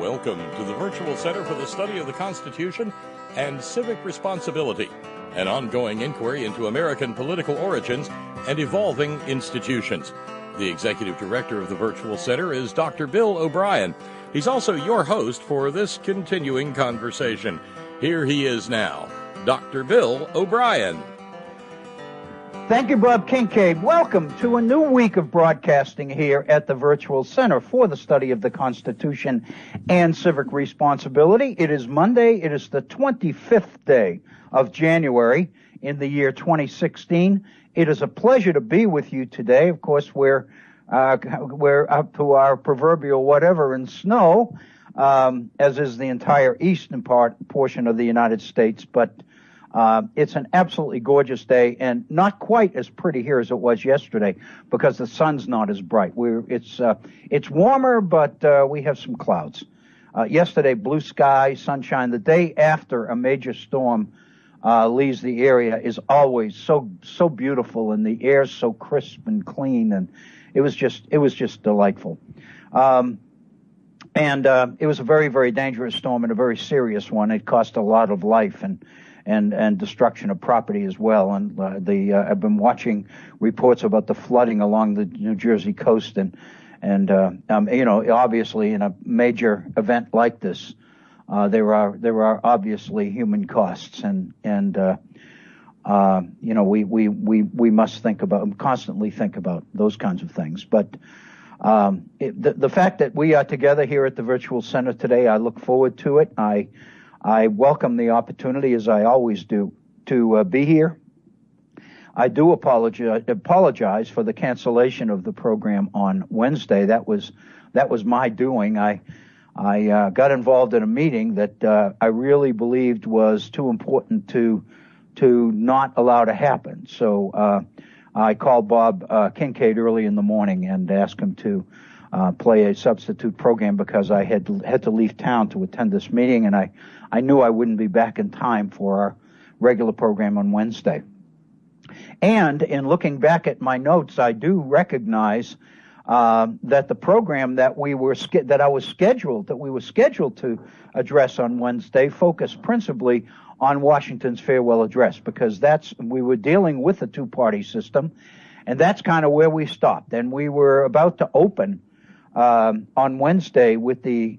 Welcome to the Virtual Center for the Study of the Constitution and Civic Responsibility, an ongoing inquiry into American political origins and evolving institutions. The Executive Director of the Virtual Center is Dr. Bill O'Brien. He's also your host for this continuing conversation. Here he is now, Dr. Bill O'Brien. Thank you, Bob Kincaid. Welcome to a new week of broadcasting here at the Virtual Center for the Study of the Constitution and Civic Responsibility. It is Monday. It is the 25th day of January in the year 2016. It is a pleasure to be with you today. Of course, we're up to our proverbial whatever in snow, as is the entire eastern portion of the United States, but it's an absolutely gorgeous day and not quite as pretty here as it was yesterday because the sun's not as bright. It's warmer, but we have some clouds. Yesterday, blue sky, sunshine. The day after a major storm leaves the area is always so beautiful, and the air's so crisp and clean, and it was just delightful. And it was a very, very dangerous storm and a very serious one. It cost a lot of life and destruction of property as well. And I've been watching reports about the flooding along the New Jersey coast, and obviously in a major event like this, there are obviously human costs, and we must constantly think about those kinds of things. But the fact that we are together here at the Virtual Center today, I look forward to it. I welcome the opportunity, as I always do, to be here. I do apologize for the cancellation of the program on Wednesday. That was my doing. I got involved in a meeting that I really believed was too important to not allow to happen. So I called Bob Kincaid early in the morning and asked him to play a substitute program because I had to leave town to attend this meeting, and I knew I wouldn't be back in time for our regular program on Wednesday. And in looking back at my notes, I do recognize that the program that we were scheduled to address on Wednesday focused principally on Washington's farewell address, because we were dealing with the two-party system, and that's kind of where we stopped. And we were about to open on Wednesday with the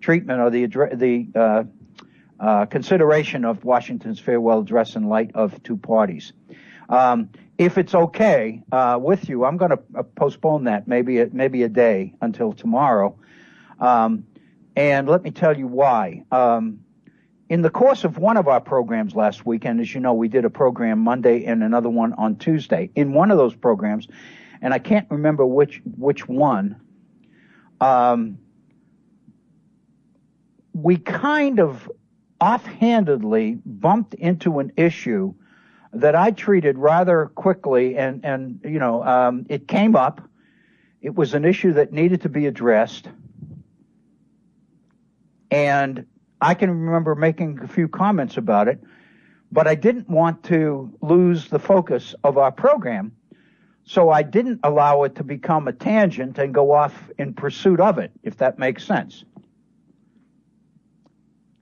treatment or the consideration of Washington's farewell address in light of two parties. If it's okay with you, I'm going to postpone that maybe a day until tomorrow, and let me tell you why. In the course of one of our programs last weekend, as you know, we did a program Monday and another one on Tuesday. In one of those programs, and I can't remember which one, we kind of offhandedly bumped into an issue that I treated rather quickly, and it came up. It was an issue that needed to be addressed, and I can remember making a few comments about it, but I didn't want to lose the focus of our program, so I didn't allow it to become a tangent and go off in pursuit of it, if that makes sense.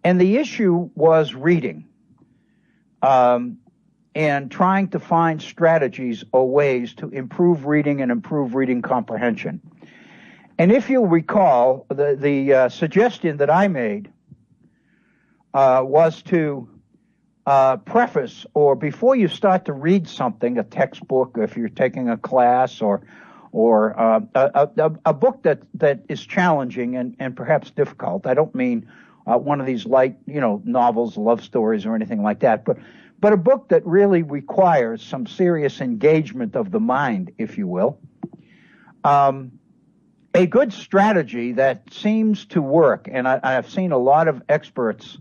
And the issue was reading, and trying to find strategies or ways to improve reading and improve reading comprehension. And if you'll recall, the suggestion that I made was to preface, or before you start to read something, a textbook, if you're taking a class, or a book that is challenging and perhaps difficult. I don't mean one of these light, novels, love stories, or anything like that, but a book that really requires some serious engagement of the mind, if you will. A good strategy that seems to work, and I have seen a lot of experts,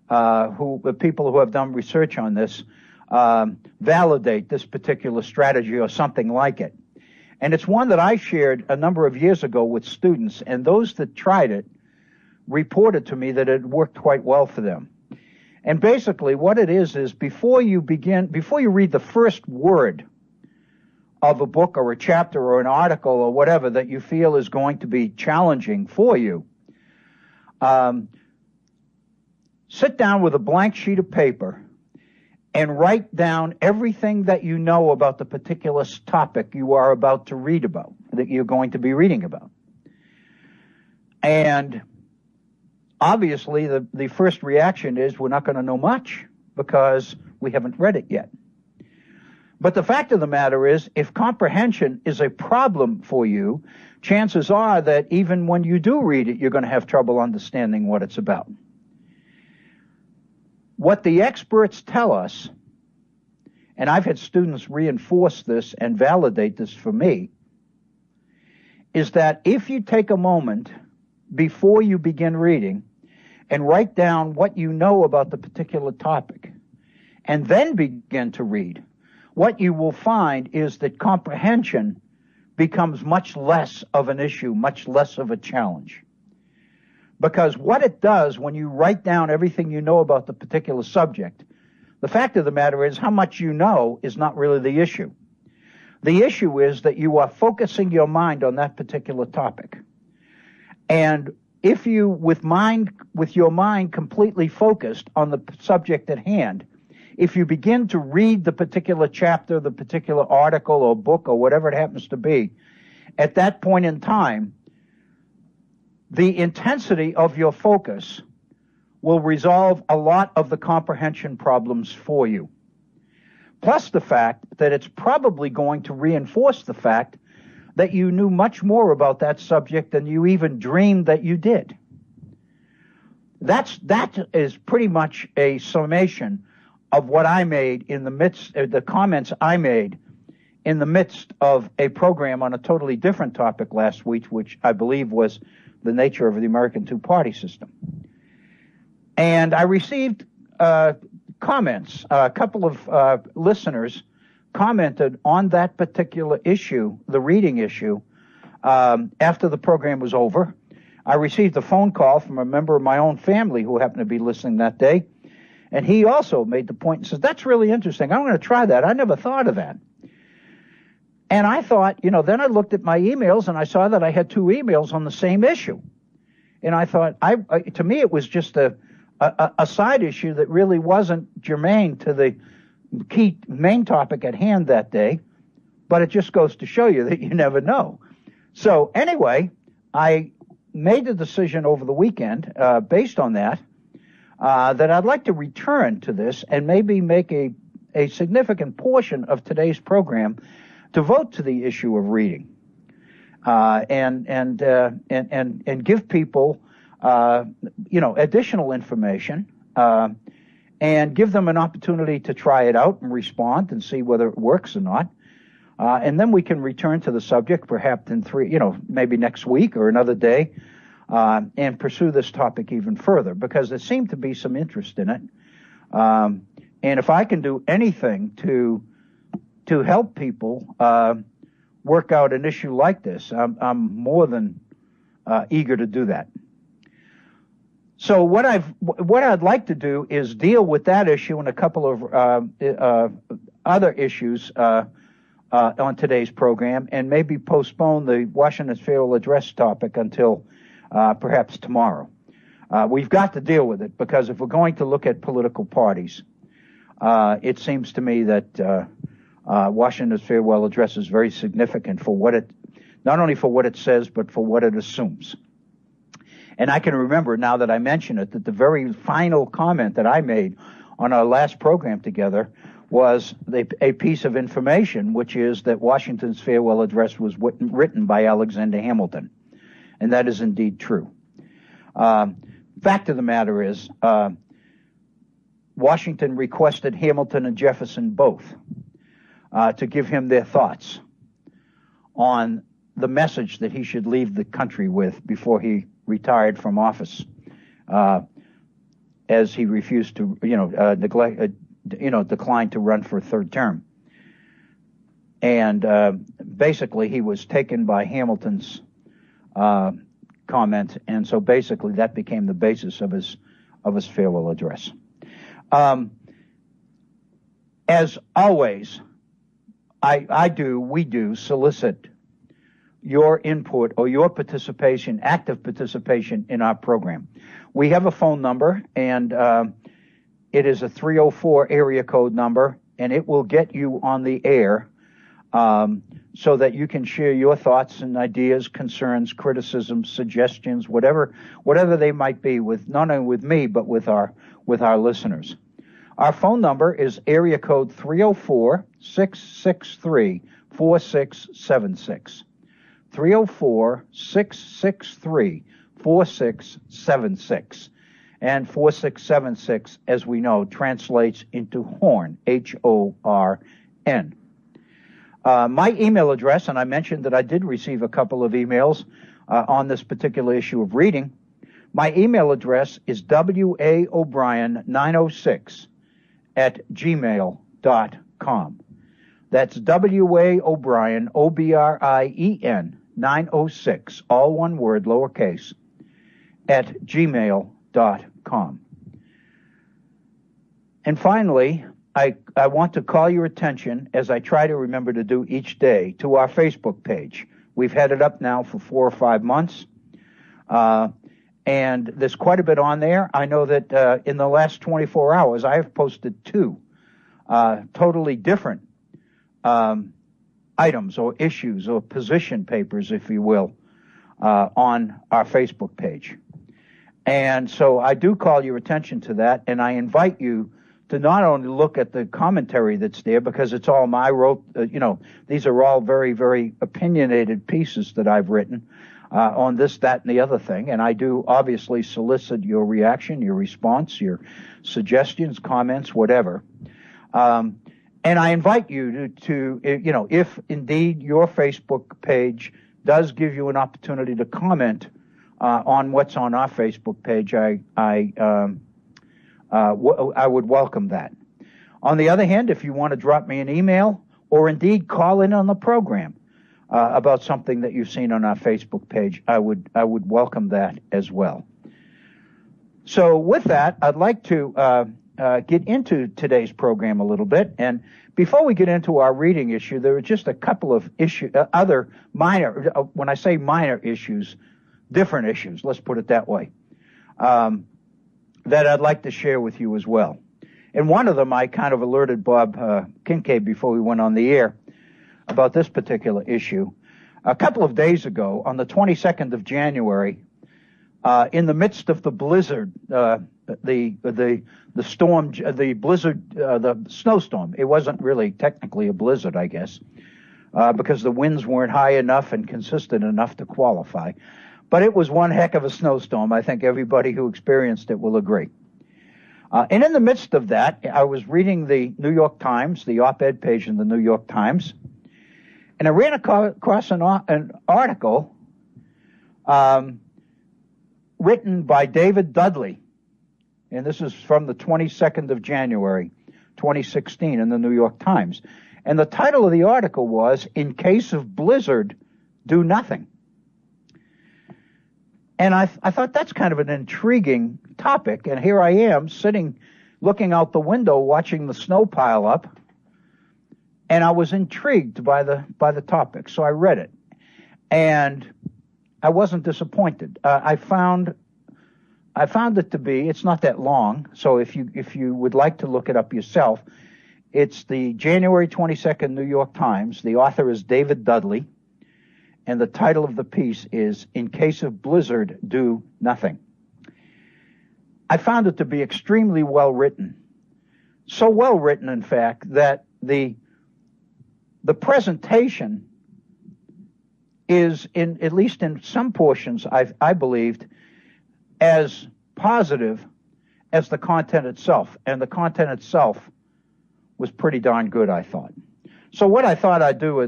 people who have done research on this, validate this particular strategy or something like it. And it's one that I shared a number of years ago with students, and those that tried it reported to me that it worked quite well for them. And basically what it is before you read the first word of a book or a chapter or an article or whatever that you feel is going to be challenging for you, sit down with a blank sheet of paper and write down everything that you know about the particular topic you are about to read about, that you're going to be reading about. And obviously, the first reaction is we're not going to know much because we haven't read it yet. But the fact of the matter is, if comprehension is a problem for you, chances are that even when you do read it, you're going to have trouble understanding what it's about. What the experts tell us, and I've had students reinforce this and validate this for me, is that if you take a moment before you begin reading and write down what you know about the particular topic and then begin to read, what you will find is that comprehension becomes much less of an issue, much less of a challenge. Because what it does when you write down everything you know about the particular subject, the fact of the matter is how much you know is not really the issue. The issue is that you are focusing your mind on that particular topic. And if you, with your mind completely focused on the subject at hand, if you begin to read the particular chapter, the particular article or book or whatever it happens to be, at that point in time, the intensity of your focus will resolve a lot of the comprehension problems for you. Plus the fact that it's probably going to reinforce the fact that you knew much more about that subject than you even dreamed that you did. That is pretty much a summation of what I made in the midst, the comments I made in the midst of a program on a totally different topic last week, which I believe was the nature of the American two-party system. And I received comments. A couple of listeners commented on that particular issue, the reading issue, after the program was over. I received a phone call from a member of my own family who happened to be listening that day, and he also made the point and says, that's really interesting. I'm going to try that. I never thought of that. And I thought, then I looked at my emails and I saw that I had 2 emails on the same issue. And I thought, to me, it was just a side issue that really wasn't germane to the key main topic at hand that day, but it just goes to show you that you never know. So anyway, I made the decision over the weekend, based on that, that I'd like to return to this and maybe make a significant portion of today's program devote to the issue of reading, and give people, additional information, and give them an opportunity to try it out and respond and see whether it works or not. And then we can return to the subject perhaps in maybe next week or another day, and pursue this topic even further, because there seemed to be some interest in it. And if I can do anything to help people work out an issue like this, I'm more than eager to do that. So what I'd like to do is deal with that issue and a couple of other issues on today's program, and maybe postpone the Washington's Farewell Address topic until perhaps tomorrow. We've got to deal with it, because if we're going to look at political parties, it seems to me that Washington's Farewell Address is very significant for not only for what it says, but for what it assumes. And I can remember, now that I mention it, that the very final comment that I made on our last program together was a piece of information, which is that Washington's Farewell Address was written by Alexander Hamilton. And that is indeed true. Fact of the matter is, Washington requested Hamilton and Jefferson both to give him their thoughts on the message that he should leave the country with before he retired from office, as he refused to, decline to run for a third term. And basically, he was taken by Hamilton's comment, and so basically that became the basis of his farewell address. As always, we do solicit your input or your participation, active participation in our program. We have a phone number, and it is a 304 area code number, and it will get you on the air so that you can share your thoughts and ideas, concerns, criticisms, suggestions, whatever they might be, with not only with me but with our listeners. Our phone number is area code 304-663-4676. 304-663-4676. And 4676, as we know, translates into Horn, H-O-R-N. My email address, and I mentioned that I did receive a couple of emails on this particular issue of reading. My email address is waobrien906@gmail.com. That's waobrien, O-B-R-I-E-N, 906, all one word, lowercase, at gmail.com. And finally, I want to call your attention, as I try to remember to do each day, to our Facebook page. We've had it up now for 4 or 5 months, and there's quite a bit on there. I know that in the last 24 hours, I have posted 2 totally different items or issues or position papers, if you will, on our Facebook page. And so I do call your attention to that, and I invite you to not only look at the commentary that's there, because it's all these are all very, very opinionated pieces that I've written on this, that, and the other thing. And I do obviously solicit your reaction, your response, your suggestions, comments, whatever. And I invite you to if indeed your Facebook page does give you an opportunity to comment on what's on our Facebook page, I would welcome that. On the other hand, if you want to drop me an email or indeed call in on the program about something that you've seen on our Facebook page, I would welcome that as well. So with that, I'd like to get into today's program a little bit. And before we get into our reading issue, there are just a couple of other minor, when I say minor issues, different issues, let's put it that way, that I'd like to share with you as well. And one of them, I kind of alerted Bob Kincaid before we went on the air about this particular issue. A couple of days ago, on the 22nd of January, in the midst of the blizzard, the storm, the blizzard, the snowstorm. It wasn't really technically a blizzard, I guess, because the winds weren't high enough and consistent enough to qualify. But it was one heck of a snowstorm. I think everybody who experienced it will agree. And in the midst of that, I was reading the New York Times, the op-ed page in the New York Times, and I ran across an article written by David Dudley, and this is from the 22nd of January, 2016, in the New York Times. And the title of the article was, "In Case of Blizzard, Do Nothing." And I thought that's kind of an intriguing topic, and here I am sitting, looking out the window, watching the snow pile up, and I was intrigued by the topic, so I read it, and I wasn't disappointed. I found it to be, it's not that long, so if you would like to look it up yourself, it's the January 22nd New York Times. The author is David Dudley. And the title of the piece is, "In Case of Blizzard, Do Nothing." I found it to be extremely well written. So well written, in fact, that the presentation is, at least in some portions, I believed, as positive as the content itself. And the content itself was pretty darn good, I thought. So what I thought I'd do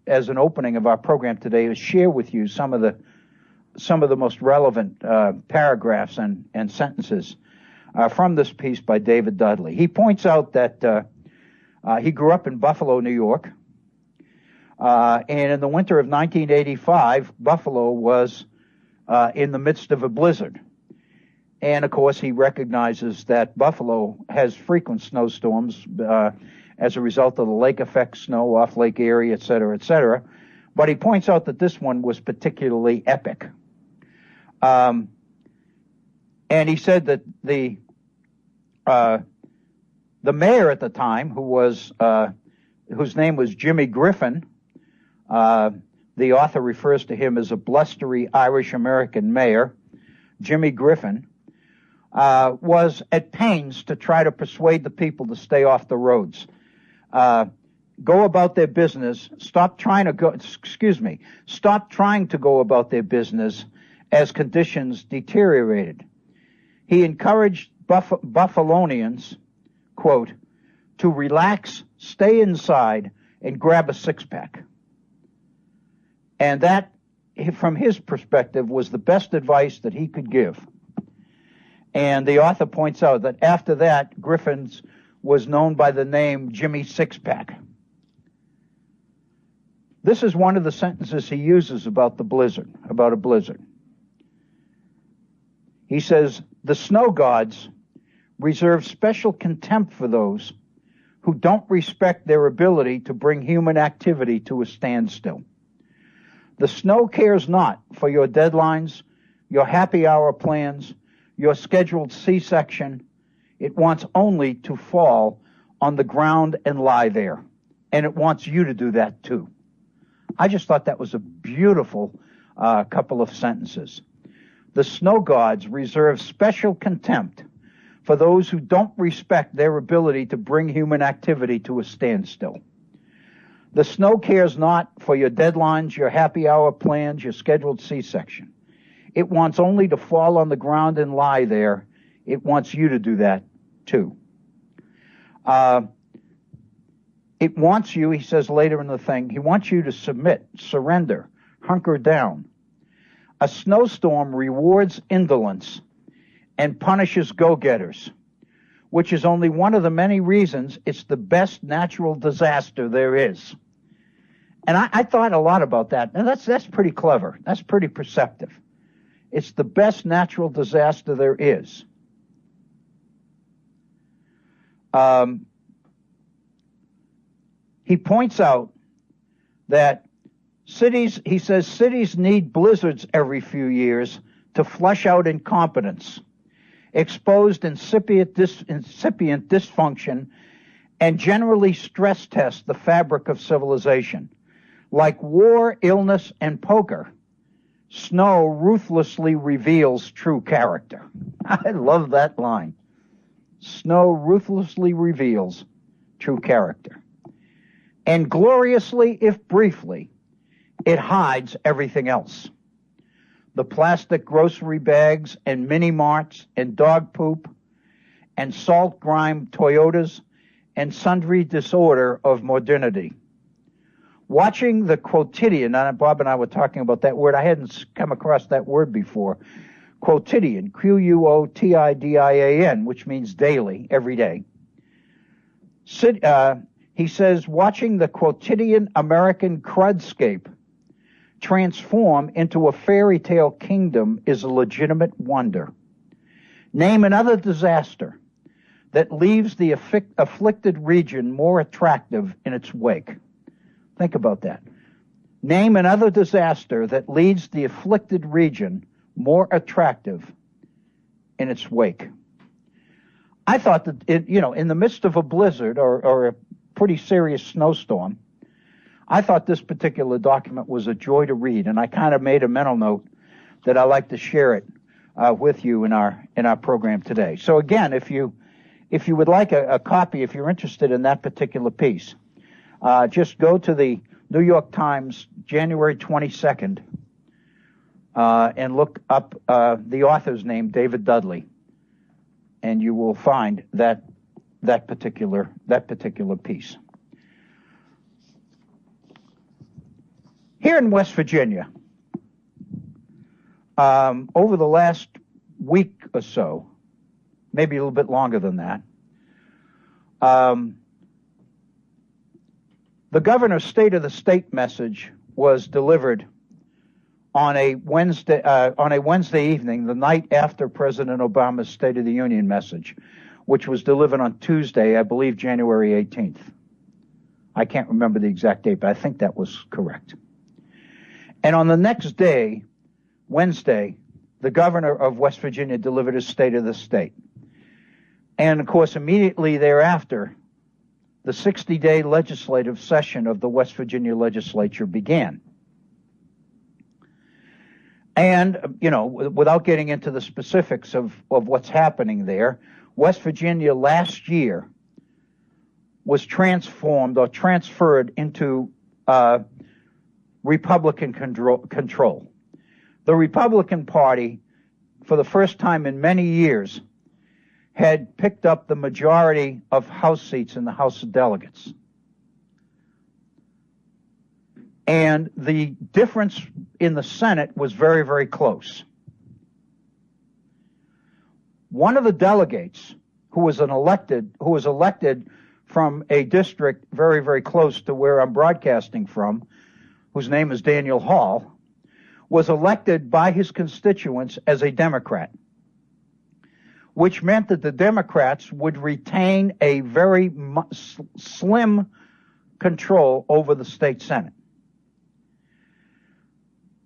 as an opening of our program today is share with you some of the most relevant paragraphs and sentences from this piece by David Dudley. He points out that he grew up in Buffalo, New York, and in the winter of 1985, Buffalo was in the midst of a blizzard. And, of course, he recognizes that Buffalo has frequent snowstorms as a result of the lake effect snow off Lake Erie, et cetera, et cetera. But he points out that this one was particularly epic. And he said that the mayor at the time, whose name was Jimmy Griffin, the author refers to him as a blustery Irish-American mayor, Jimmy Griffin, was at pains to try to persuade the people to stay off the roads. Go about their business. Stop trying to go about their business as conditions deteriorated. He encouraged Buffalonians, quote, to relax, stay inside, and grab a six-pack. And that, from his perspective, was the best advice that he could give. And the author points out that after that, Griffin's was known by the name Jimmy Sixpack. This is one of the sentences he uses about a blizzard. He says, the snow gods reserve special contempt for those who don't respect their ability to bring human activity to a standstill. The snow cares not for your deadlines, your happy hour plans, your scheduled C-section. It wants only to fall on the ground and lie there. And it wants you to do that too. I just thought that was a beautiful couple of sentences. The snow gods reserve special contempt for those who don't respect their ability to bring human activity to a standstill. The snow cares not for your deadlines, your happy hour plans, your scheduled C-section. It wants only to fall on the ground and lie there. It wants you to do that too. It wants you, he says later in the thing, he wants you to submit, surrender, hunker down. A snowstorm rewards indolence and punishes go-getters, which is only one of the many reasons it's the best natural disaster there is. And I thought a lot about that. And that's pretty clever. That's pretty perceptive. It's the best natural disaster there is. He points out that cities need blizzards every few years to flush out incompetence, exposed incipient dysfunction, and generally stress test the fabric of civilization. Like war, illness, and poker, snow ruthlessly reveals true character. I love that line. Snow ruthlessly reveals true character. And gloriously, if briefly, it hides everything else. The plastic grocery bags and mini marts and dog poop and salt grime Toyotas and sundry disorder of modernity. Watching the quotidian, Bob and I were talking about that word. I hadn't come across that word before. Quotidian, Quotidian, which means daily, every day. He says, watching the quotidian American crudscape transform into a fairy tale kingdom is a legitimate wonder. Name another disaster that leaves the afflicted region more attractive in its wake. Think about that. Name another disaster that leads the afflicted region more attractive in its wake. I thought that, in the midst of a blizzard or a pretty serious snowstorm, I thought this particular document was a joy to read, and I kind of made a mental note that I like to share it with you in our program today. So again, if you would like a copy, if you're interested in that particular piece, just go to the New York Times, January 22nd, and look up the author's name, David Dudley, and you will find that particular piece. Here in West Virginia, over the last week or so, maybe a little bit longer than that, the governor's State of the State message was delivered on a Wednesday evening, the night after President Obama's State of the Union message, which was delivered on Tuesday, I believe January 18th. I can't remember the exact date, but I think that was correct. And on the next day, Wednesday, the governor of West Virginia delivered his State of the State. And, of course, immediately thereafter, the 60-day legislative session of the West Virginia legislature began. And, you know, without getting into the specifics of what's happening there, West Virginia last year was transformed or transferred into Republican control. The Republican Party, for the first time in many years, had picked up the majority of House seats in the House of Delegates. And the difference in the Senate was very, very close. One of the delegates who was elected from a district very, very close to where I'm broadcasting from, whose name is Daniel Hall, was elected by his constituents as a Democrat, which meant that the Democrats would retain a very slim control over the state Senate.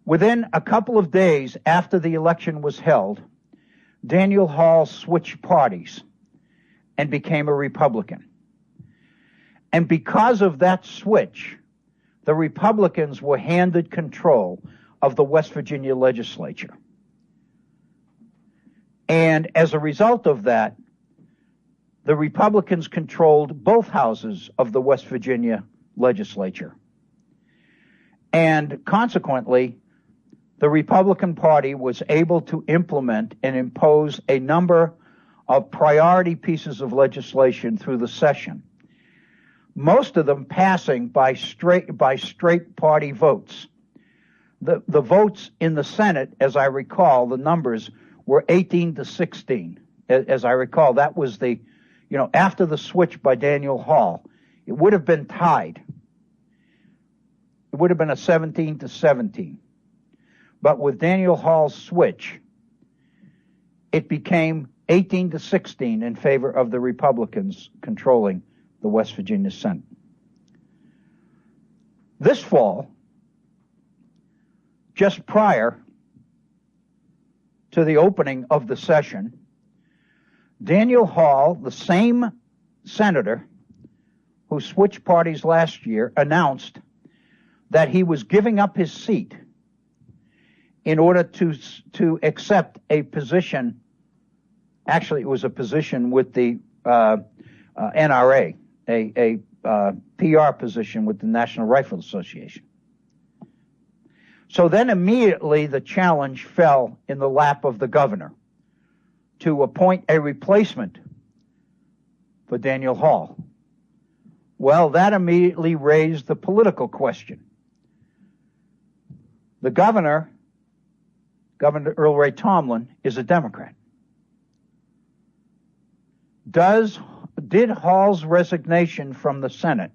Within a couple of days after the election was held, Daniel Hall switched parties and became a Republican. And because of that switch, the Republicans were handed control of the West Virginia legislature. And as a result of that, the Republicans controlled both houses of the West Virginia legislature. And consequently, the Republican Party was able to implement and impose a number of priority pieces of legislation through the session, most of them passing by straight party votes. The votes in the Senate, as I recall, the numbers were 18-16. As I recall, that was after the switch by Daniel Hall, it would have been tied. It would have been a 17-17. But with Daniel Hall's switch, it became 18-16 in favor of the Republicans controlling the West Virginia Senate. This fall, just prior to the opening of the session, Daniel Hall, the same senator who switched parties last year, announced that he was giving up his seat in order to accept a position. Actually, it was a position with the NRA, a PR position with the National Rifle Association. So then immediately the challenge fell in the lap of the governor to appoint a replacement for Daniel Hall. Well, that immediately raised the political question. The governor, Governor Earl Ray Tomblin, is a Democrat. Did Hall's resignation from the Senate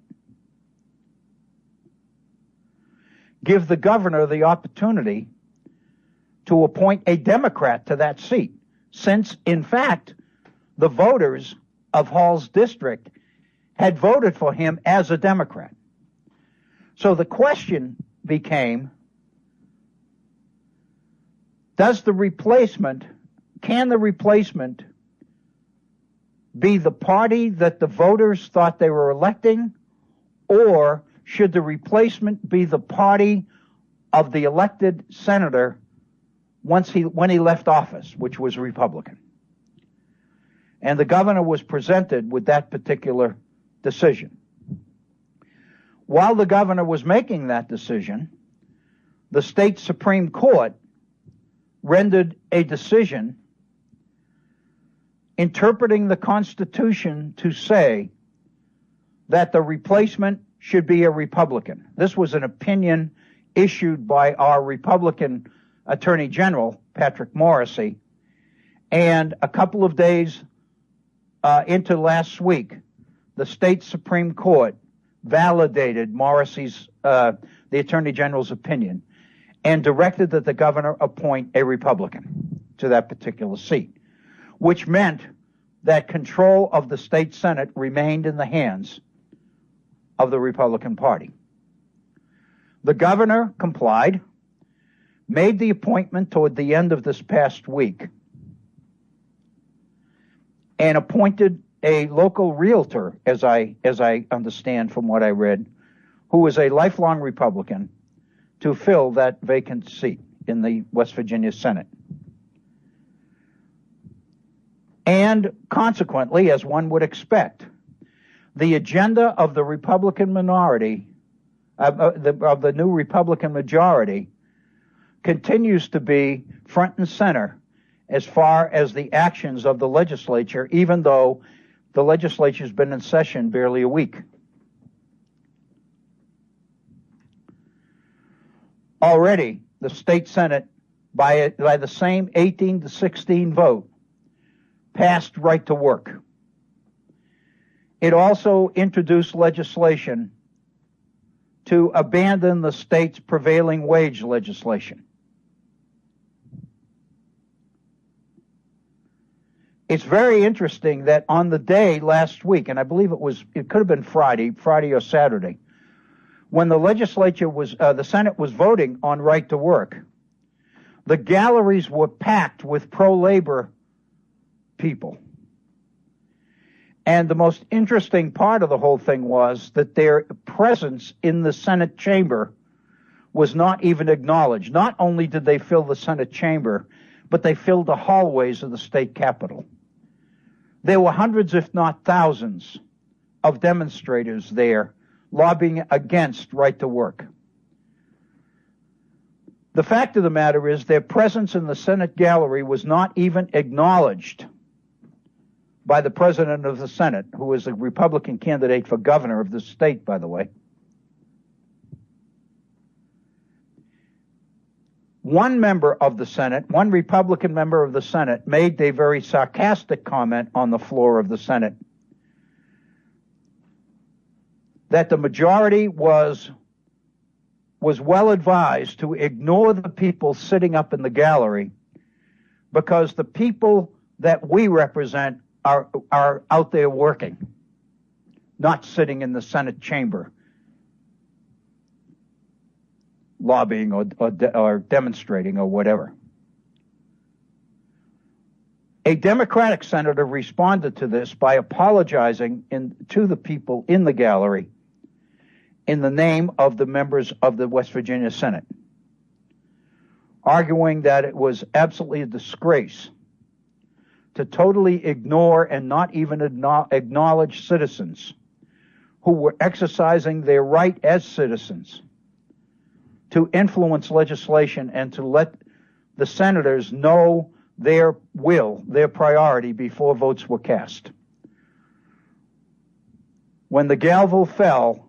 give the governor the opportunity to appoint a Democrat to that seat, since, in fact, the voters of Hall's district had voted for him as a Democrat? So the question became, can the replacement be the party that the voters thought they were electing, or should the replacement be the party of the elected senator when he left office, which was Republican? And the governor was presented with that particular decision. While the governor was making that decision, the state Supreme Court rendered a decision interpreting the Constitution to say that the replacement should be a Republican. This was an opinion issued by our Republican Attorney General, Patrick Morrisey, and a couple of days into last week, the state Supreme Court validated Morrisey's, the Attorney General's opinion, and directed that the governor appoint a Republican to that particular seat, which meant that control of the state Senate remained in the hands of the Republican Party. The governor complied, made the appointment toward the end of this past week, and appointed a local realtor, as I understand from what I read, who is a lifelong Republican, to fill that vacant seat in the West Virginia Senate. And consequently, as one would expect, the agenda of the Republican minority, of the new Republican majority, continues to be front and center as far as the actions of the legislature, even though the legislature's been in session barely a week. Already, the state Senate, by the same 18-16 vote, passed right to work. It also introduced legislation to abandon the state's prevailing wage legislation. It's very interesting that on the day last week, and I believe it could have been Friday or Saturday, when the legislature the Senate was voting on right to work, the galleries were packed with pro-labor people. And the most interesting part of the whole thing was that their presence in the Senate chamber was not even acknowledged. Not only did they fill the Senate chamber, but they filled the hallways of the state capitol. There were hundreds, if not thousands, of demonstrators there lobbying against right to work. The fact of the matter is their presence in the Senate gallery was not even acknowledged by the president of the Senate, who is a Republican candidate for governor of the state, by the way. One member of the Senate, one Republican member of the Senate, made a very sarcastic comment on the floor of the Senate that the majority was well advised to ignore the people sitting up in the gallery because the people that we represent are out there working, not sitting in the Senate chamber lobbying or demonstrating or whatever. A Democratic senator responded to this by apologizing to the people in the gallery in the name of the members of the West Virginia Senate, arguing that it was absolutely a disgrace to totally ignore and not even acknowledge citizens who were exercising their right as citizens to influence legislation and to let the senators know their will, their priority before votes were cast. When the gavel fell,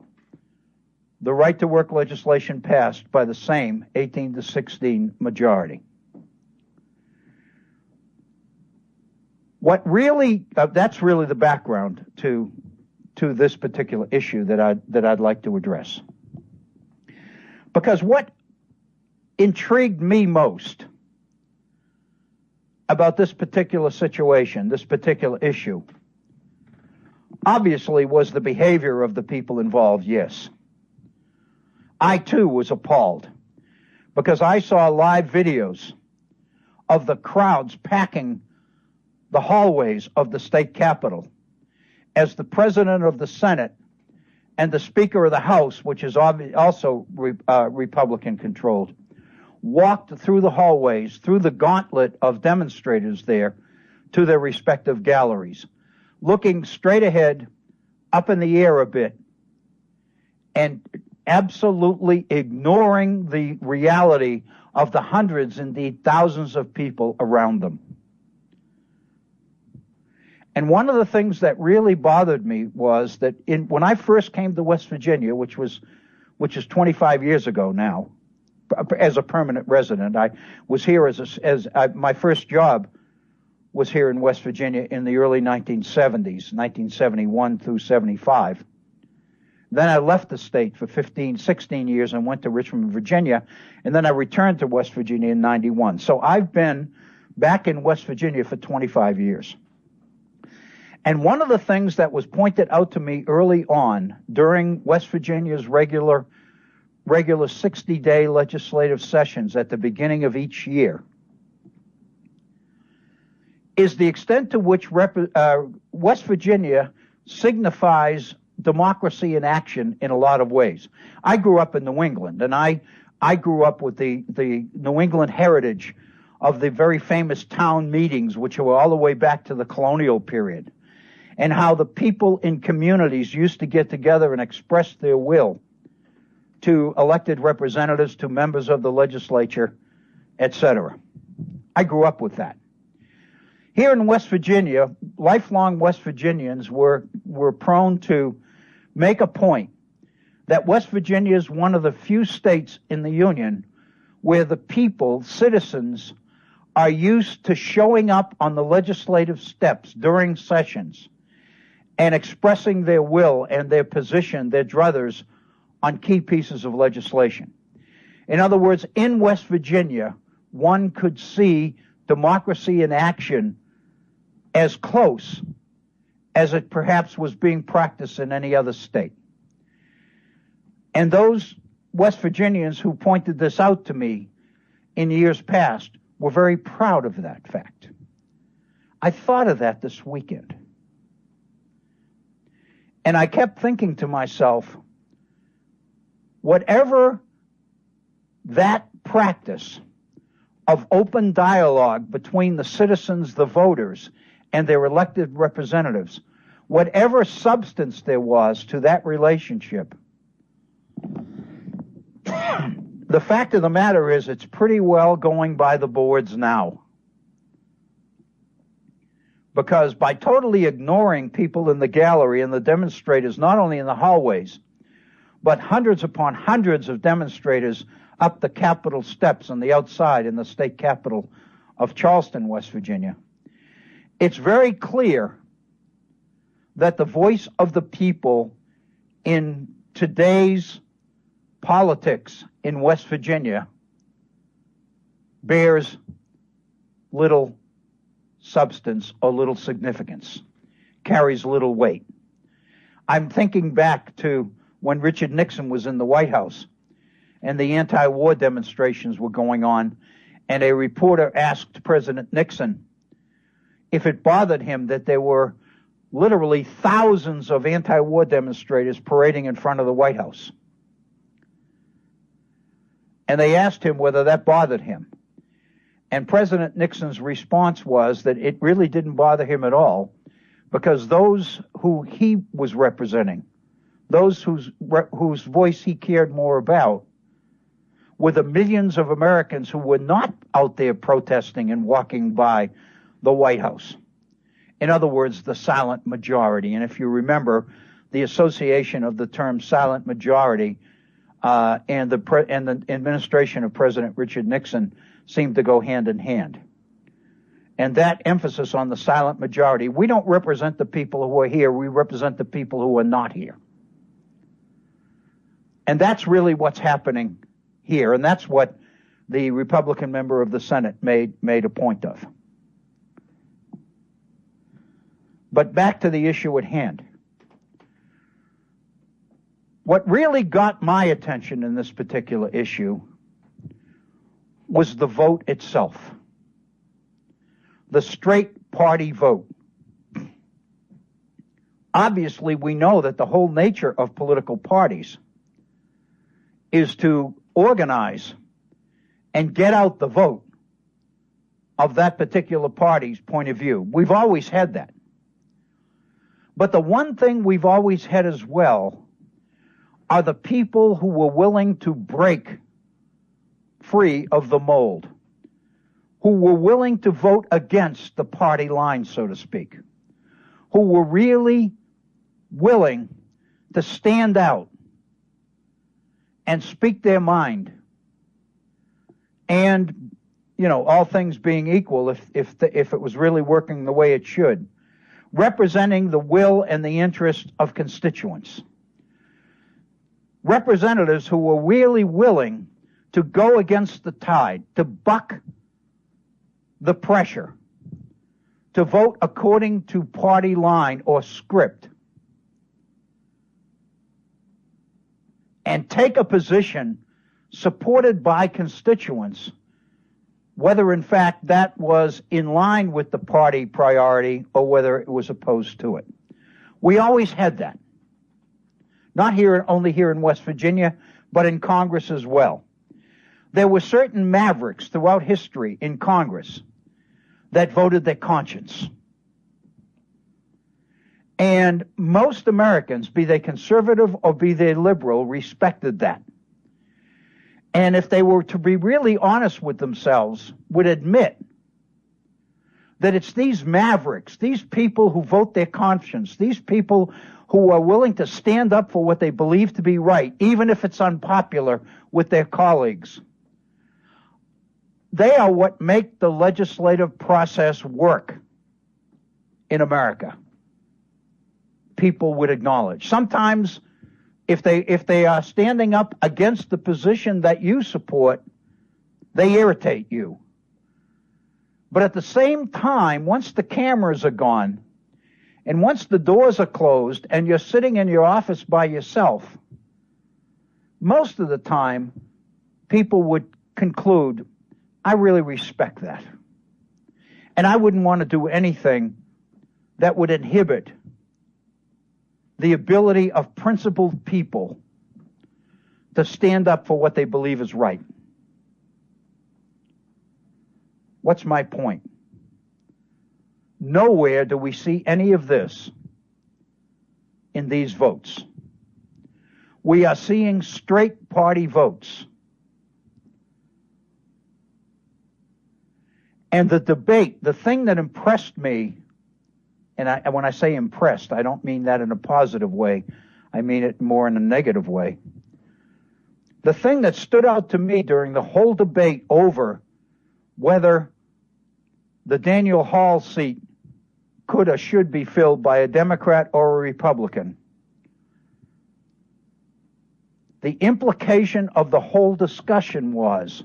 the right to work legislation passed by the same 18-16 majority. What really, that's really the background to this particular issue that I'd like to address. Because what intrigued me most about this particular situation, this particular issue, obviously was the behavior of the people involved, yes. I too was appalled because I saw live videos of the crowds packing the hallways of the state capitol as the president of the Senate and the Speaker of the House, which is also Republican-controlled, walked through the hallways, through the gauntlet of demonstrators there, to their respective galleries, looking straight ahead, up in the air a bit, and absolutely ignoring the reality of the hundreds, indeed thousands of people around them. And one of the things that really bothered me was that when I first came to West Virginia, which is 25 years ago now, as a permanent resident, I was here my first job was here in West Virginia in the early 1970s, 1971 through 75. Then I left the state for 15, 16 years and went to Richmond, Virginia, and then I returned to West Virginia in 91. So I've been back in West Virginia for 25 years. And one of the things that was pointed out to me early on during West Virginia's regular 60-day legislative sessions at the beginning of each year is the extent to which West Virginia signifies democracy in action in a lot of ways. I grew up in New England, and I grew up with the New England heritage of the very famous town meetings, which were all the way back to the colonial period, and how the people in communities used to get together and express their will to elected representatives, to members of the legislature, etc. I grew up with that. Here in West Virginia, lifelong West Virginians were prone to make a point that West Virginia is one of the few states in the Union where the people, citizens, are used to showing up on the legislative steps during sessions and expressing their will and their position, their druthers, on key pieces of legislation. In other words, in West Virginia, one could see democracy in action as close as it perhaps was being practiced in any other state. And those West Virginians who pointed this out to me in years past were very proud of that fact. I thought of that this weekend. And I kept thinking to myself, whatever that practice of open dialogue between the citizens, the voters, and their elected representatives, whatever substance there was to that relationship, the fact of the matter is it's pretty well going by the boards now. Because by totally ignoring people in the gallery and the demonstrators, not only in the hallways, but hundreds upon hundreds of demonstrators up the Capitol steps on the outside in the state capitol of Charleston, West Virginia, it's very clear that the voice of the people in today's politics in West Virginia bears little substance or little significance, carries little weight. I'm thinking back to when Richard Nixon was in the White House and the anti-war demonstrations were going on, and a reporter asked President Nixon if it bothered him that there were literally thousands of anti-war demonstrators parading in front of the White House. And they asked him whether that bothered him. And President Nixon's response was that it really didn't bother him at all, because those who he was representing, those whose voice he cared more about, were the millions of Americans who were not out there protesting and walking by the White House. In other words, the silent majority. And if you remember, the association of the term silent majority and the administration of President Richard Nixon seemed to go hand in hand. And that emphasis on the silent majority, we don't represent the people who are here, we represent the people who are not here. And that's really what's happening here, and that's what the Republican member of the Senate made a point of. But back to the issue at hand. What really got my attention in this particular issue was the vote itself. The straight party vote. Obviously, we know that the whole nature of political parties is to organize and get out the vote of that particular party's point of view. We've always had that. But the one thing we've always had as well are the people who were willing to break free of the mold, who were willing to vote against the party line, so to speak, who were really willing to stand out and speak their mind. And, you know, all things being equal, if it was really working the way it should, representing the will and the interest of constituents. representatives who were really willing to go against the tide, to buck the pressure, to vote according to party line or script, and take a position supported by constituents, whether in fact that was in line with the party priority or whether it was opposed to it. We always had that. Not only here in West Virginia, but in Congress as well. There were certain mavericks throughout history in Congress that voted their conscience. And most Americans, be they conservative or be they liberal, respected that. And if they were to be really honest with themselves, would admit that it's these mavericks, these people who vote their conscience, these people who are willing to stand up for what they believe to be right, even if it's unpopular with their colleagues. They are what make the legislative process work in America. People would acknowledge. Sometimes, if they are standing up against the position that you support, they irritate you. But at the same time, once the cameras are gone, and once the doors are closed and you're sitting in your office by yourself, most of the time, people would conclude, I really respect that. And I wouldn't want to do anything that would inhibit the ability of principled people to stand up for what they believe is right. What's my point? Nowhere do we see any of this in these votes. We are seeing straight party votes. And the debate, the thing that impressed me, and when I say impressed, I don't mean that in a positive way. I mean it more in a negative way. The thing that stood out to me during the whole debate over whether the Daniel Hall seat could or should be filled by a Democrat or a Republican, the implication of the whole discussion was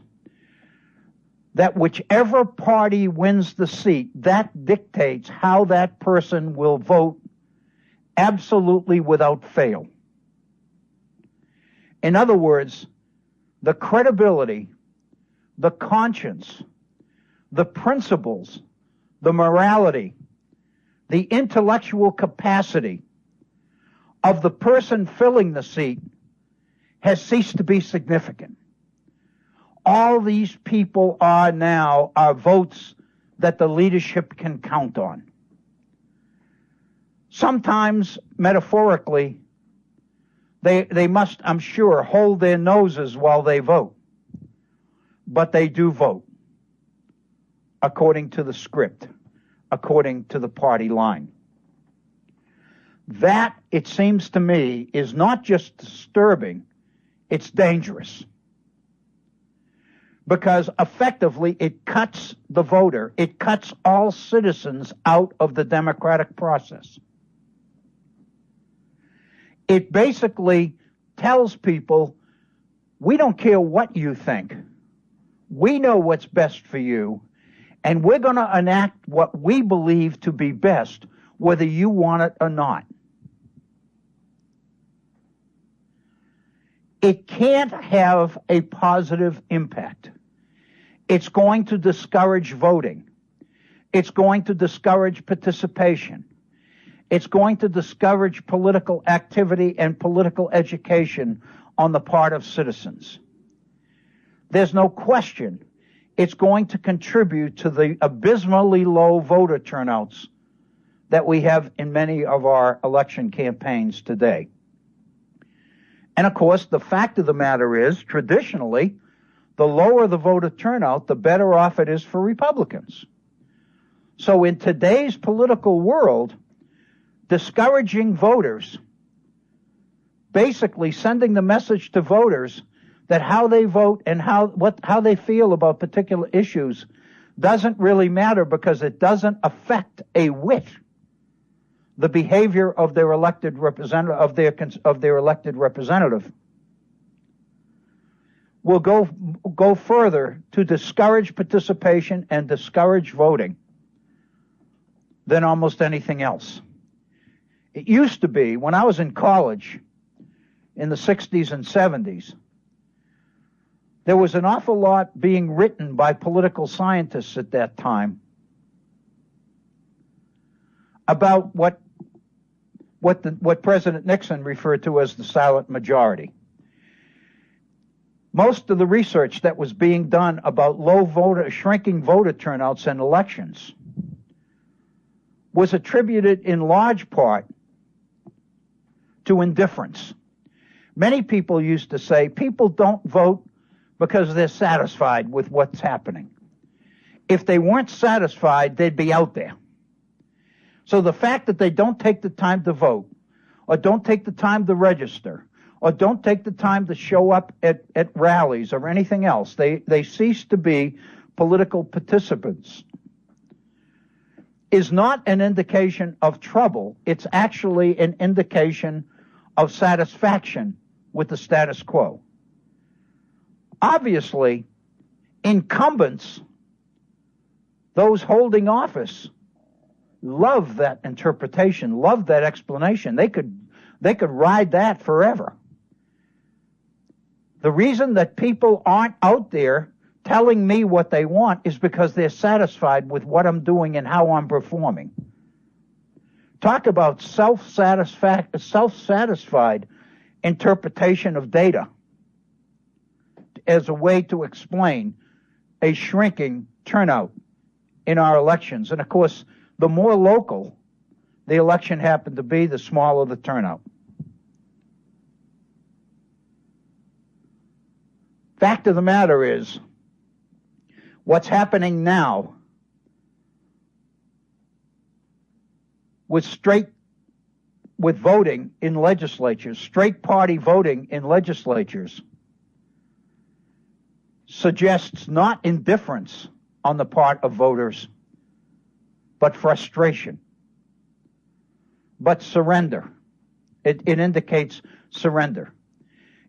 that whichever party wins the seat, that dictates how that person will vote absolutely without fail. In other words, the credibility, the conscience, the principles, the morality, the intellectual capacity of the person filling the seat has ceased to be significant. All these people are now votes that the leadership can count on. Sometimes, metaphorically, they must, I'm sure, hold their noses while they vote. But they do vote according to the script, according to the party line. That, it seems to me, is not just disturbing, it's dangerous. Because effectively it cuts the voter, it cuts all citizens out of the democratic process. It basically tells people, we don't care what you think. We know what's best for you, and we're going to enact what we believe to be best, whether you want it or not. It can't have a positive impact. It's going to discourage voting. It's going to discourage participation. It's going to discourage political activity and political education on the part of citizens. There's no question it's going to contribute to the abysmally low voter turnouts that we have in many of our election campaigns today. And of course, the fact of the matter is, traditionally, the lower the voter turnout, the better off it is for Republicans. So in today's political world, discouraging voters, basically sending the message to voters that how they vote and how they feel about particular issues doesn't really matter because it doesn't affect a whit the behavior of their elected representative, will go further to discourage participation and discourage voting than almost anything else. It used to be, when I was in college in the 60s and 70s, there was an awful lot being written by political scientists at that time about what President Nixon referred to as the silent majority. Most of the research that was being done about shrinking voter turnouts in elections was attributed in large part to indifference. Many people used to say people don't vote because they're satisfied with what's happening. If they weren't satisfied, they'd be out there. So the fact that they don't take the time to vote, or don't take the time to register, or don't take the time to show up at rallies or anything else, they cease to be political participants, is not an indication of trouble. It's actually an indication of satisfaction with the status quo. Obviously, incumbents, those holding office, love that interpretation, love that explanation. They could ride that forever. The reason that people aren't out there telling me what they want is because they're satisfied with what I'm doing and how I'm performing. Talk about self-satisfied interpretation of data as a way to explain a shrinking turnout in our elections. And of course, the more local the election happened to be, the smaller the turnout. Fact of the matter is, what's happening now with voting in legislatures, straight party voting in legislatures, suggests not indifference on the part of voters, but frustration, but surrender. It indicates surrender.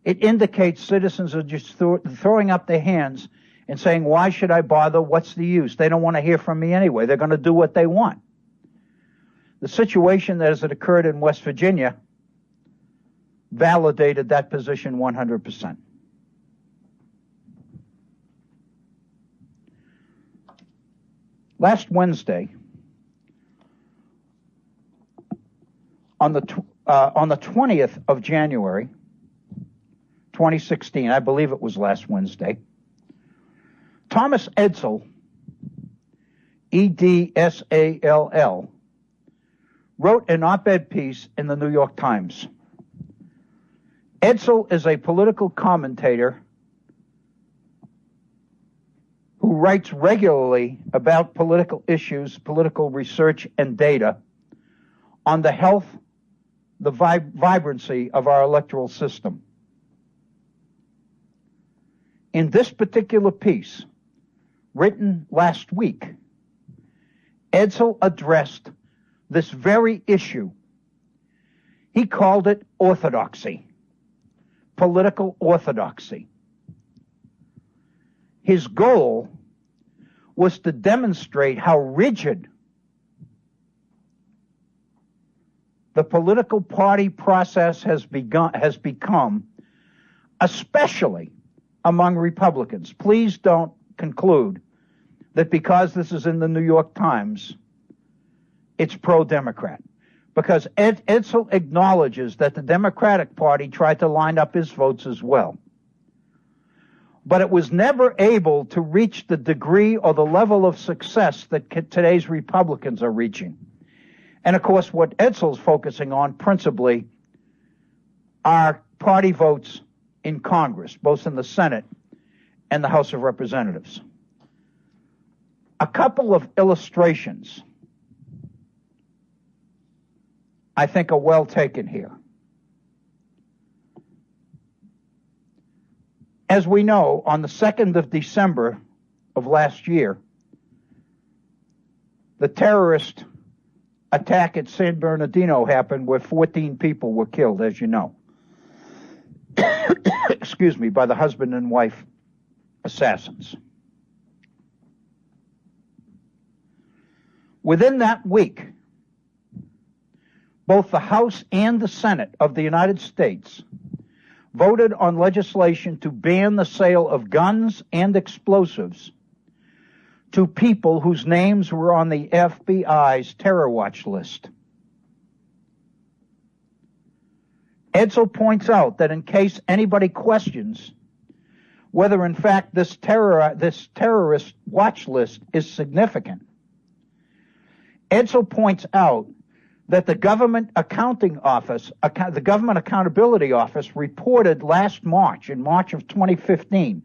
It indicates citizens are just throwing up their hands and saying, why should I bother? What's the use? They don't want to hear from me anyway. They're going to do what they want. The situation that has occurred in West Virginia validated that position 100%. Last Wednesday, on the 20th of January, 2016, I believe it was last Wednesday, Thomas Edsall, Edsall, wrote an op-ed piece in the New York Times. Edsall is a political commentator who writes regularly about political issues, political research, and data on the health, the vibrancy of our electoral system. In this particular piece, written last week, Edsall addressed this very issue. He called it orthodoxy, political orthodoxy. His goal was to demonstrate how rigid the political party process has become, especially among Republicans. Please don't conclude that because this is in the New York Times, it's pro-Democrat. Because Edsall acknowledges that the Democratic Party tried to line up his votes as well. But it was never able to reach the degree or the level of success that today's Republicans are reaching. And of course, what Edsall's focusing on principally are party votes in Congress, both in the Senate and the House of Representatives. A couple of illustrations I think are well taken here. As we know, on the 2nd of December of last year, the terrorist attack at San Bernardino happened where 14 people were killed, as you know. Excuse by the husband and wife assassins. Within that week, both the House and the Senate of the United States voted on legislation to ban the sale of guns and explosives to people whose names were on the FBI's terror watch list. Edsel points out that in case anybody questions whether in fact this terrorist watch list is significant, Edsel points out that the Government Accountability Office reported last March, in March of 2015,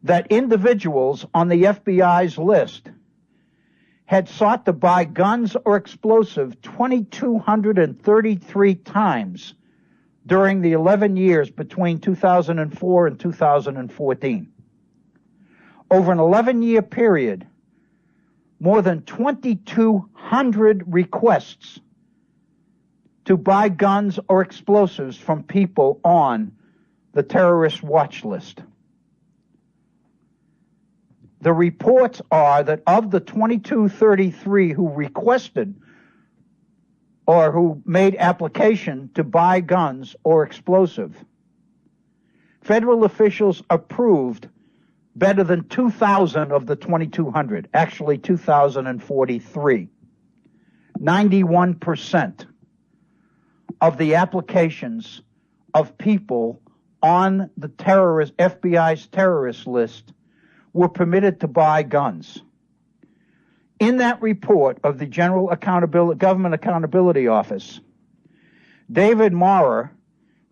that individuals on the FBI's list had sought to buy guns or explosives 2,233 times during the 11 years between 2004 and 2014. Over an 11-year period, more than 2,200 requests to buy guns or explosives from people on the terrorist watch list. The reports are that of the 2,233 who requested or who made application to buy guns or explosive, federal officials approved better than 2,000 of the 2,200, actually 2,043. 91% of the applications of people on the FBI's terrorist list were permitted to buy guns. In that report of the Government Accountability Office, David Maurer,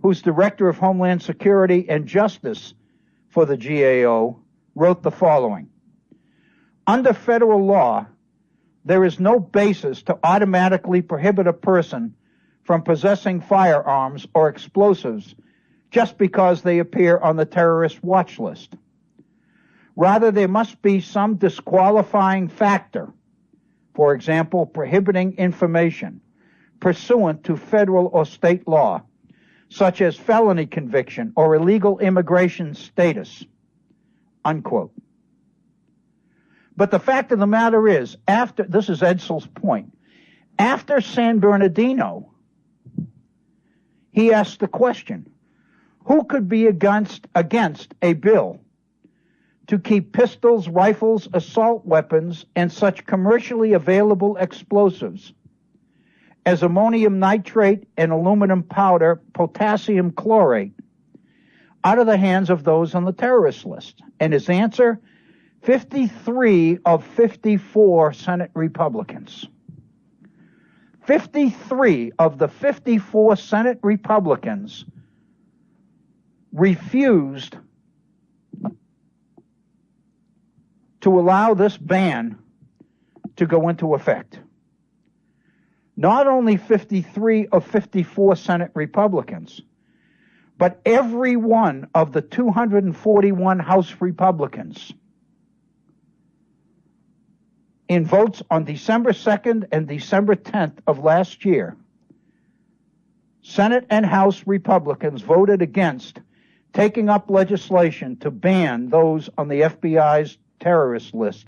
who's Director of Homeland Security and Justice for the GAO, wrote the following: under federal law, there is no basis to automatically prohibit a person from possessing firearms or explosives just because they appear on the terrorist watch list. Rather, there must be some disqualifying factor, for example, prohibiting information pursuant to federal or state law, such as felony conviction or illegal immigration status, unquote. But the fact of the matter is, this is Edsel's point, after San Bernardino, he asked the question, who could be against a bill to keep pistols, rifles, assault weapons, and such commercially available explosives as ammonium nitrate and aluminum powder, potassium chlorate, out of the hands of those on the terrorist list? And his answer, 53 of 54 Senate Republicans. 53 of the 54 Senate Republicans refused to allow this ban to go into effect. Not only 53 of 54 Senate Republicans, but every one of the 241 House Republicans in votes on December 2nd and December 10th of last year, Senate and House Republicans voted against taking up legislation to ban those on the FBI's terrorist list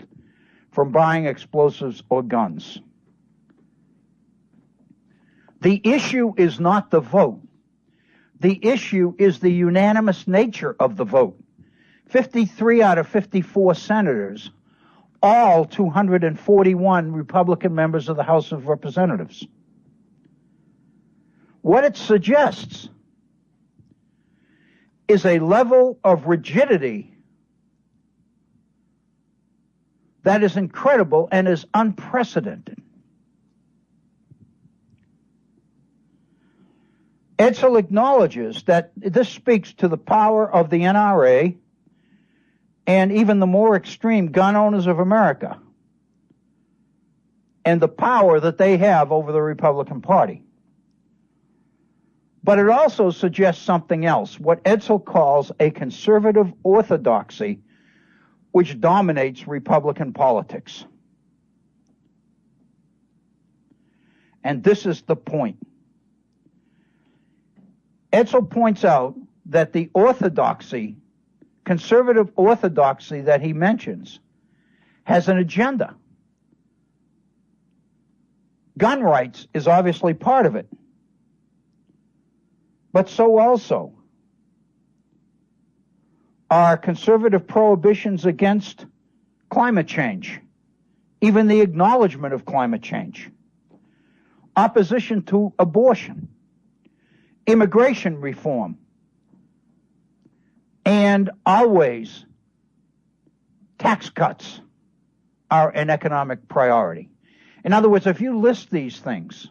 from buying explosives or guns. The issue is not the vote. The issue is the unanimous nature of the vote. 53 out of 54 senators, all 241 Republican members of the House of Representatives. What it suggests is a level of rigidity that is incredible and is unprecedented. Edsel acknowledges that this speaks to the power of the NRA and even the more extreme gun owners of America and the power that they have over the Republican Party. But it also suggests something else, what Edsel calls a conservative orthodoxy which dominates Republican politics. And this is the point. Edsel points out that the orthodoxy, conservative orthodoxy that he mentions, has an agenda. Gun rights is obviously part of it, but so also are conservative prohibitions against climate change, even the acknowledgement of climate change, opposition to abortion, immigration reform, and always tax cuts are an economic priority. In other words, if you list these things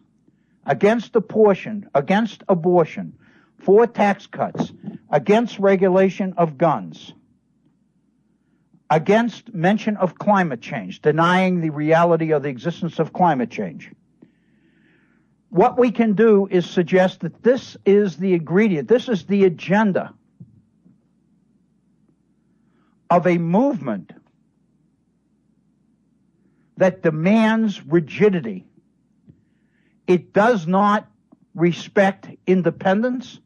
against abortion, for tax cuts, against regulation of guns, against mention of climate change, denying the reality of the existence of climate change, what we can do is suggest that this is the ingredient, this is the agenda of a movement that demands rigidity. It does not respect independence.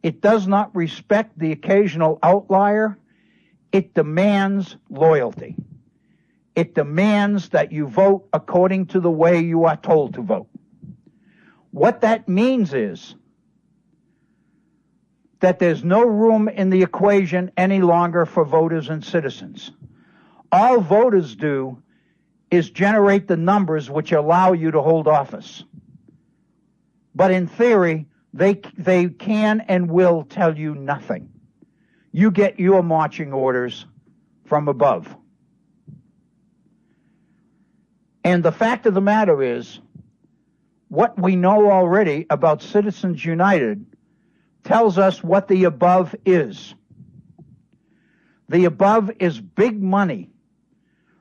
It does not respect the occasional outlier. It demands loyalty. It demands that you vote according to the way you are told to vote. What that means is that there's no room in the equation any longer for voters and citizens. All voters do is generate the numbers which allow you to hold office. But in theory, they can and will tell you nothing. You get your marching orders from above. And the fact of the matter is, what we know already about Citizens United tells us what the above is. The above is big money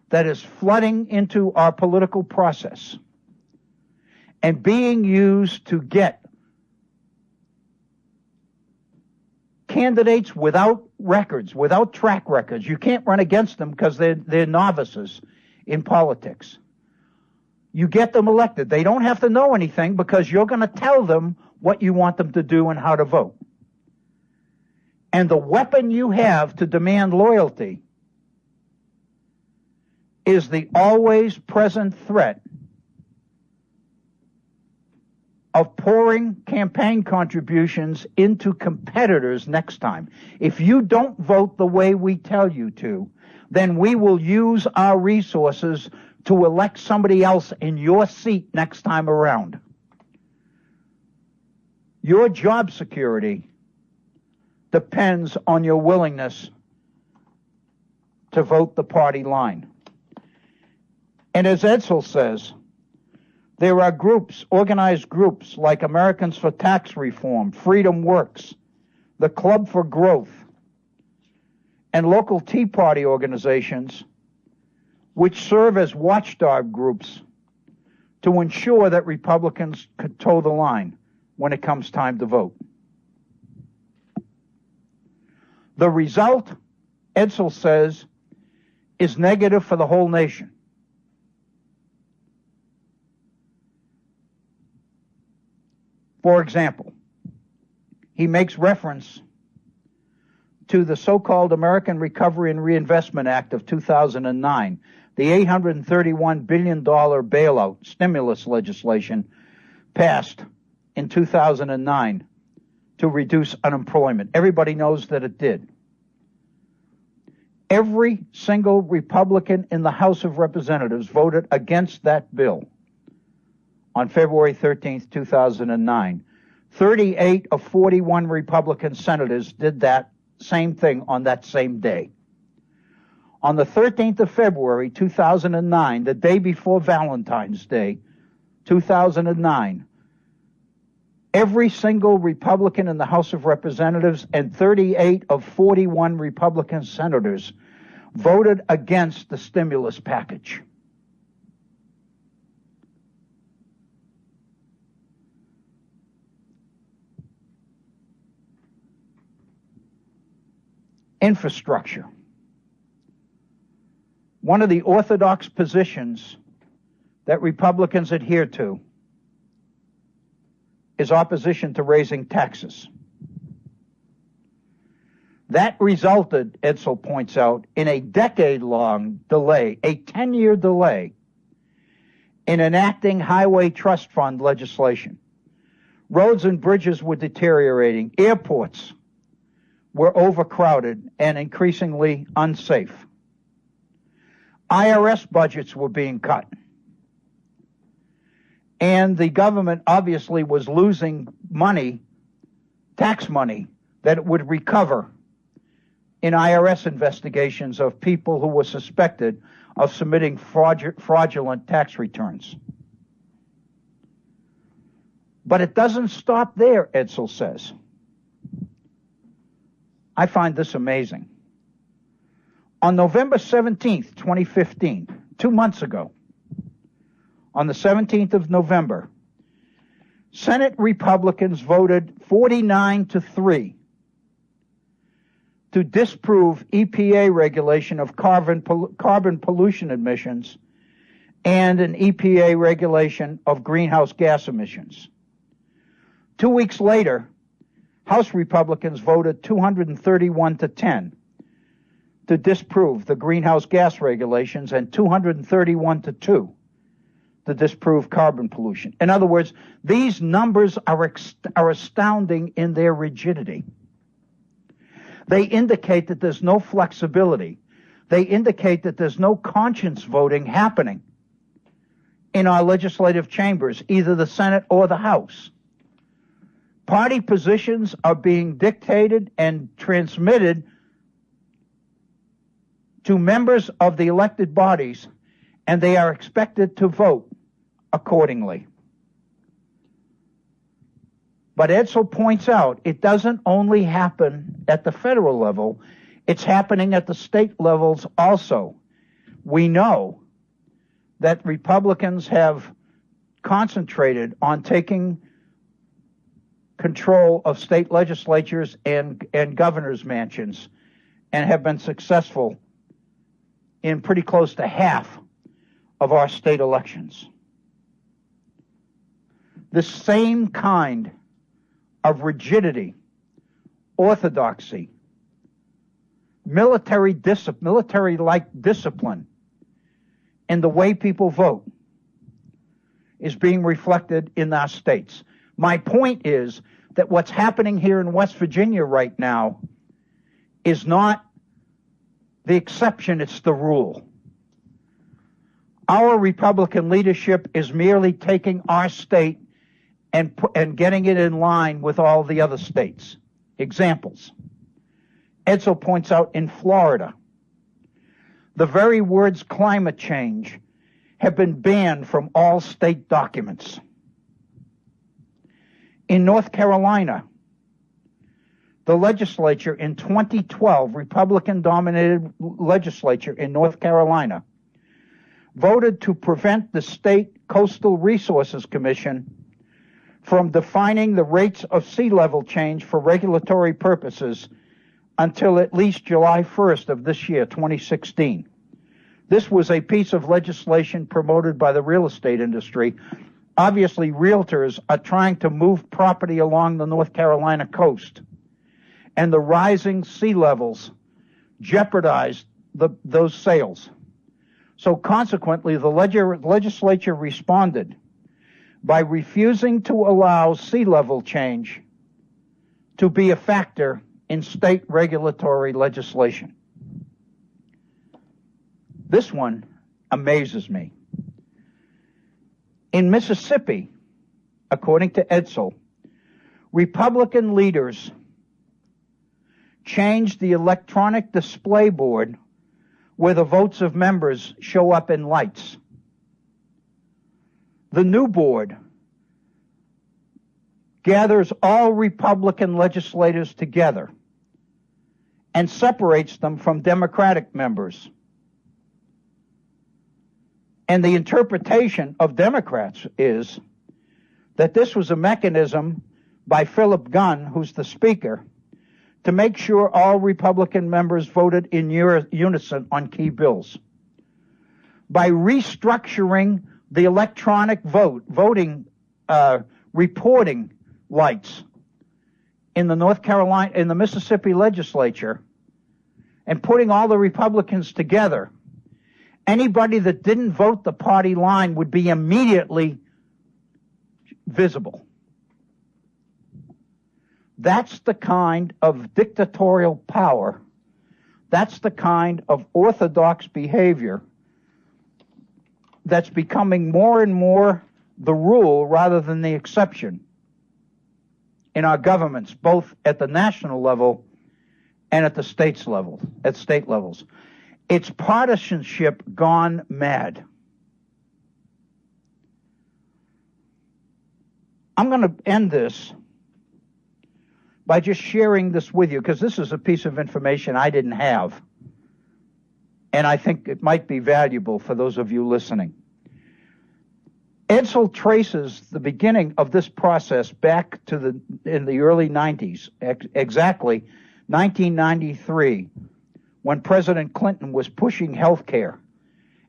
that is flooding into our political process and being used to get candidates without records, without track records. You can't run against them because they're novices in politics. You get them elected. They don't have to know anything because you're going to tell them what you want them to do and how to vote. And the weapon you have to demand loyalty is the always present threat of pouring campaign contributions into competitors next time. If you don't vote the way we tell you to, then we will use our resources to elect somebody else in your seat next time around. Your job security depends on your willingness to vote the party line. And as Edsel says, there are groups, organized groups like Americans for Tax Reform, Freedom Works, the Club for Growth, and local Tea Party organizations which serve as watchdog groups to ensure that Republicans could toe the line when it comes time to vote. The result, Edsel says, is negative for the whole nation. For example, he makes reference to the so-called American Recovery and Reinvestment Act of 2009, the $831 billion bailout stimulus legislation passed in 2009 to reduce unemployment. Everybody knows that it did. Every single Republican in the House of Representatives voted against that bill on February 13th, 2009. 38 of 41 Republican senators did that same thing on that same day. On the 13th of February, 2009, the day before Valentine's Day, 2009, every single Republican in the House of Representatives and 38 of 41 Republican senators voted against the stimulus package. Infrastructure. One of the orthodox positions that Republicans adhere to is opposition to raising taxes. That resulted, Edsel points out, in a decade-long delay, a 10-year delay, in enacting highway trust fund legislation. Roads and bridges were deteriorating. Airports were overcrowded and increasingly unsafe. IRS budgets were being cut. And the government obviously was losing money, tax money, that it would recover in IRS investigations of people who were suspected of submitting fraudulent tax returns. But it doesn't stop there, Edsel says. I find this amazing. On November 17th, 2015, 2 months ago, on the 17th of November, Senate Republicans voted 49-3 to disprove EPA regulation of carbon pollution emissions and an EPA regulation of greenhouse gas emissions. 2 weeks later, House Republicans voted 231-10 to disprove the greenhouse gas regulations and 231-2 to disprove carbon pollution. In other words, these numbers are astounding in their rigidity. They indicate that there's no flexibility. They indicate that there's no conscience voting happening in our legislative chambers, either the Senate or the House. Party positions are being dictated and transmitted to members of the elected bodies, and they are expected to vote accordingly. But Edsel points out it doesn't only happen at the federal level, it's happening at the state levels also. We know that Republicans have concentrated on taking control of state legislatures and governors' mansions and have been successful in pretty close to half of our state elections. The same kind of rigidity, orthodoxy, military-like discipline in the way people vote is being reflected in our states. My point is that what's happening here in West Virginia right now is not the exception, it's the rule. Our Republican leadership is merely taking our state and getting it in line with all the other states. Examples. Edsel points out in Florida, the very words climate change have been banned from all state documents. In North Carolina, the legislature in 2012, Republican-dominated legislature in North Carolina, voted to prevent the state Coastal Resources Commission from defining the rates of sea level change for regulatory purposes until at least July 1st of this year, 2016. This was a piece of legislation promoted by the real estate industry. Obviously, realtors are trying to move property along the North Carolina coast, and the rising sea levels jeopardized those sales. So consequently, the legislature responded by refusing to allow sea level change to be a factor in state regulatory legislation. This one amazes me. In Mississippi, according to Edsel, Republican leaders changed the electronic display board where the votes of members show up in lights. The new board gathers all Republican legislators together and separates them from Democratic members. And the interpretation of Democrats is that this was a mechanism by Philip Gunn, who's the Speaker, to make sure all Republican members voted in unison on key bills. By restructuring the electronic voting reporting lights in the Mississippi legislature and putting all the Republicans together, anybody that didn't vote the party line would be immediately visible. That's the kind of dictatorial power, that's the kind of orthodox behavior that's becoming more and more the rule rather than the exception in our governments, both at the national level and at the state levels. It's partisanship gone mad. I'm going to end this by just sharing this with you, because this is a piece of information I didn't have, and I think it might be valuable for those of you listening. Edsel traces the beginning of this process back to in the early 90s, exactly 1993, when President Clinton was pushing health care.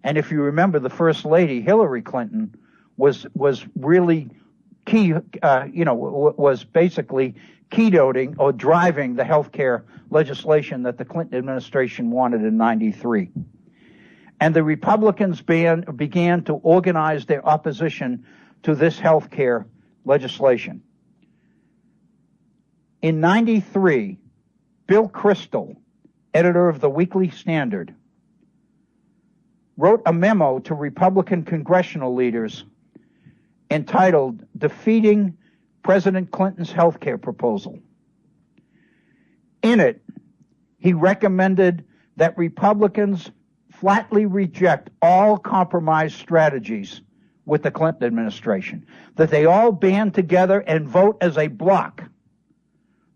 And if you remember, the First Lady, Hillary Clinton, was really key, was basically keynoting or driving the health care legislation that the Clinton administration wanted in 93. And the Republicans began to organize their opposition to this health care legislation. In 93, Bill Kristol, editor of the Weekly Standard, wrote a memo to Republican congressional leaders entitled "Defeating President Clinton's Health Care Proposal." In it, he recommended that Republicans flatly reject all compromise strategies with the Clinton administration, that they all band together and vote as a bloc.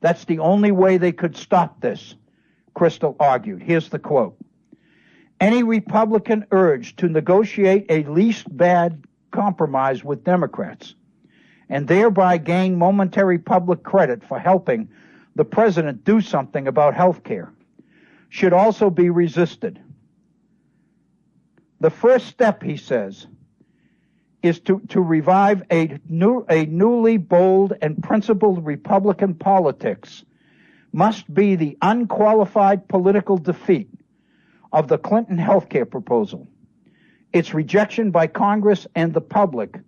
That's the only way they could stop this, Kristol argued. Here's the quote. Any Republican urge to negotiate a least bad compromise with Democrats and thereby gain momentary public credit for helping the president do something about health care should also be resisted. The first step, he says, is to revive a newly bold and principled Republican politics must be the unqualified political defeat of the Clinton health care proposal. Its rejection by Congress and the public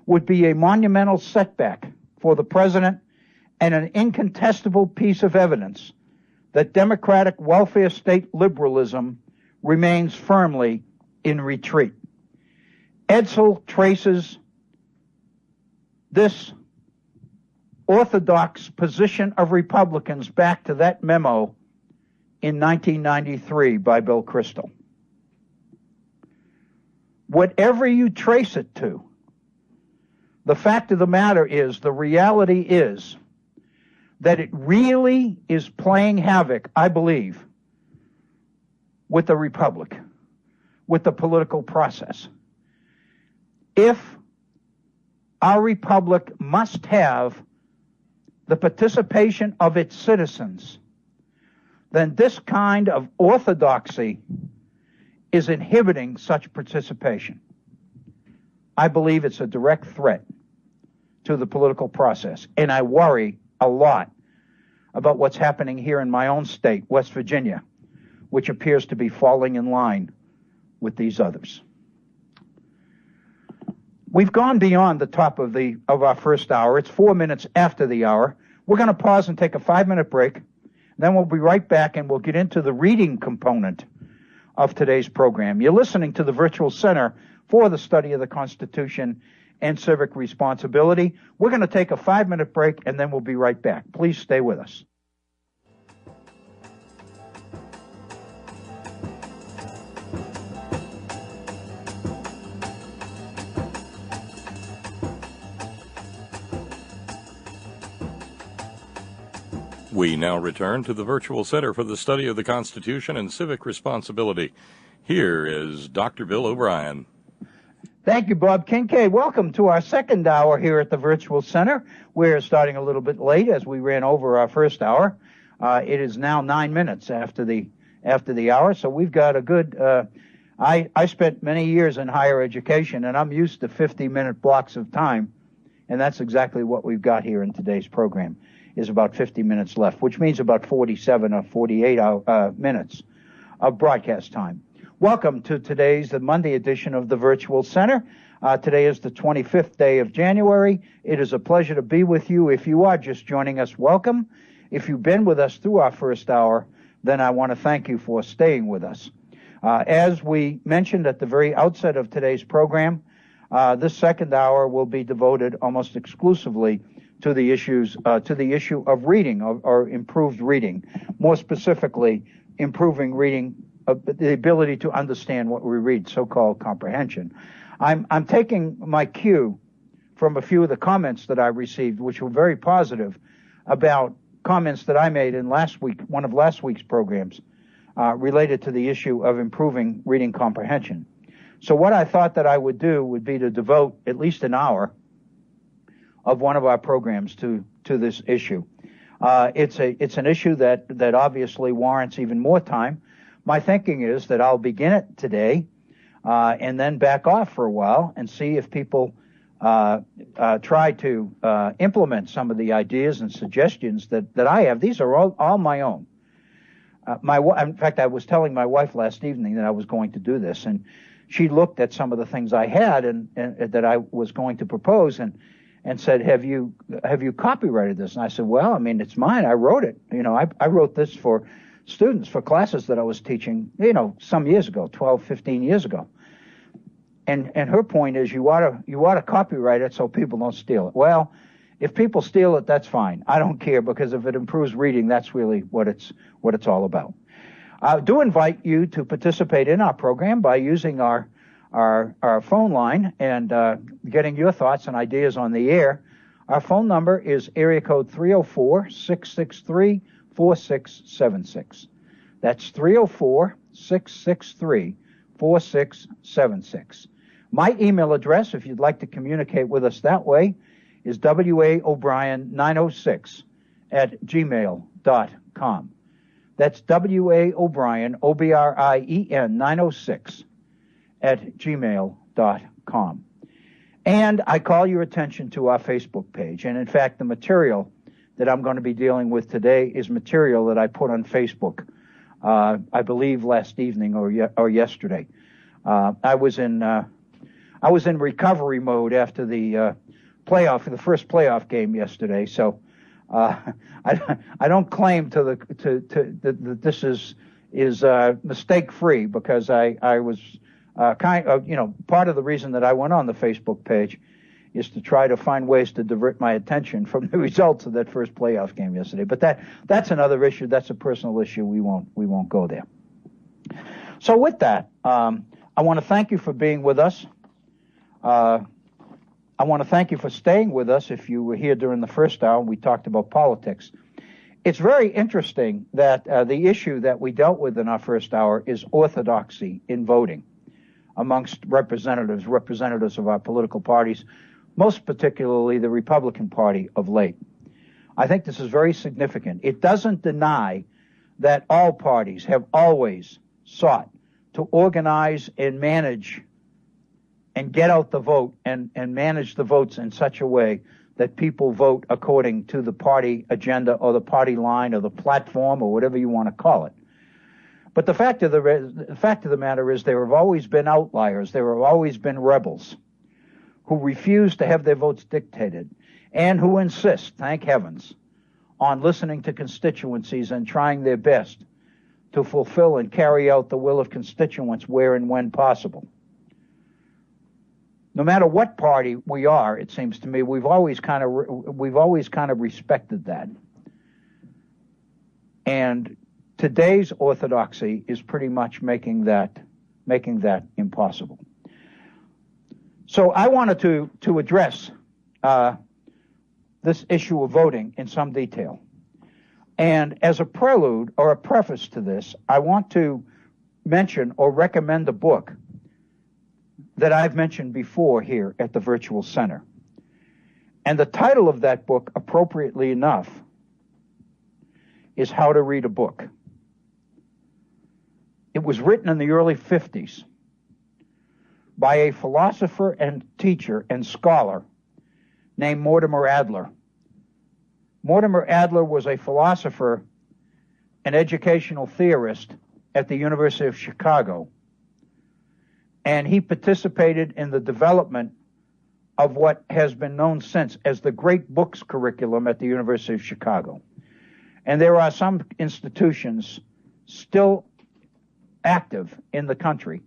would be a monumental setback for the president and an incontestable piece of evidence that Democratic welfare state liberalism remains firmly in retreat. Edsel traces this orthodox position of Republicans back to that memo in 1993 by Bill Kristol. Whatever you trace it to, the fact of the matter is, the reality is that it really is playing havoc, I believe, with the republic, with the political process. If our republic must have the participation of its citizens, then this kind of orthodoxy is inhibiting such participation. I believe it's a direct threat to the political process, and I worry a lot about what's happening here in my own state, West Virginia, which appears to be falling in line with these others. We've gone beyond the top of our first hour. It's 4 minutes after the hour. We're going to pause and take a 5-minute break. Then we'll be right back and we'll get into the reading component of today's program. You're listening to the Virtual Center for the Study of the Constitution and Civic Responsibility. We're going to take a 5-minute break and then we'll be right back. Please stay with us. We now return to the Virtual Center for the Study of the Constitution and Civic Responsibility. Here is Dr. Bill O'Brien. Thank you, Bob Kincaid. Welcome to our second hour here at the Virtual Center. We're starting a little bit late as we ran over our first hour. It is now 9 minutes after the hour, so we've got a good... I spent many years in higher education, and I'm used to 50-minute blocks of time, and that's exactly what we've got here in today's program. is about 50 minutes left, which means about 47 or 48 minutes of broadcast time. Welcome to the Monday edition of the Virtual Center. Today is the 25th day of January. It is a pleasure to be with you. If you are just joining us, welcome. If you've been with us through our first hour, then I want to thank you for staying with us. As we mentioned at the very outset of today's program, this second hour will be devoted almost exclusively to the issue of reading or improved reading. More specifically, improving reading, the ability to understand what we read, so-called comprehension. I'm taking my cue from a few of the comments that I received, which were very positive, about comments that I made in one of last week's programs, related to the issue of improving reading comprehension. So what I thought that I would do would be to devote at least an hour of one of our programs to this issue. It's an issue that obviously warrants even more time. My thinking is that I'll begin it today, and then back off for a while and see if people try to implement some of the ideas and suggestions that I have. These are all my own. In fact, I was telling my wife last evening that I was going to do this, and she looked at some of the things I had and that I was going to propose and said, "Have you copyrighted this?" And I said, "Well, I mean, it's mine. I wrote it. I wrote this for students for classes that I was teaching, some years ago, 12, 15 years ago." And her point is, you ought to copyright it so people don't steal it. Well, if people steal it, that's fine. I don't care, because if it improves reading, that's really what it's all about. I do invite you to participate in our program by using our phone line and getting your thoughts and ideas on the air. Our phone number is area code 304-663-4676. That's 304-663-4676. My email address, if you'd like to communicate with us that way, is waobrien906@gmail.com. That's waobrien, OBRIEN 906@gmail.com. And I call your attention to our Facebook page. And in fact, the material that I'm going to be dealing with today is material that I put on Facebook, I believe last evening or yesterday. I was in recovery mode after the first playoff game yesterday. So I don't claim that this is mistake free, because I was part of the reason that I went on the Facebook page is to try to find ways to divert my attention from the results of that first playoff game yesterday. But that's another issue. That's a personal issue. We won't go there. So with that, I want to thank you for being with us. I want to thank you for staying with us. If you were here during the first hour, we talked about politics. It's very interesting that the issue that we dealt with in our first hour is orthodoxy in voting amongst representatives of our political parties, most particularly the Republican Party of late. I think this is very significant. It doesn't deny that all parties have always sought to organize and manage and get out the vote and manage the votes in such a way that people vote according to the party agenda or the party line or the platform or whatever you want to call it. But the fact of the matter is, there have always been outliers. There have always been rebels who refuse to have their votes dictated and who insist, thank heavens, on listening to constituencies and trying their best to fulfill and carry out the will of constituents where and when possible. No matter what party we are, it seems to me, we've always kind of respected that. And today's orthodoxy is pretty much making that impossible. So I wanted to address this issue of voting in some detail. And as a prelude or a preface to this, I want to mention or recommend a book that I've mentioned before here at the Virtual Center. And the title of that book, appropriately enough, is How to Read a Book. It was written in the early 50s by a philosopher and teacher and scholar named Mortimer Adler. Mortimer Adler was a philosopher, an educational theorist at the University of Chicago, and he participated in the development of what has been known since as the Great Books curriculum at the University of Chicago. And there are some institutions still active in the country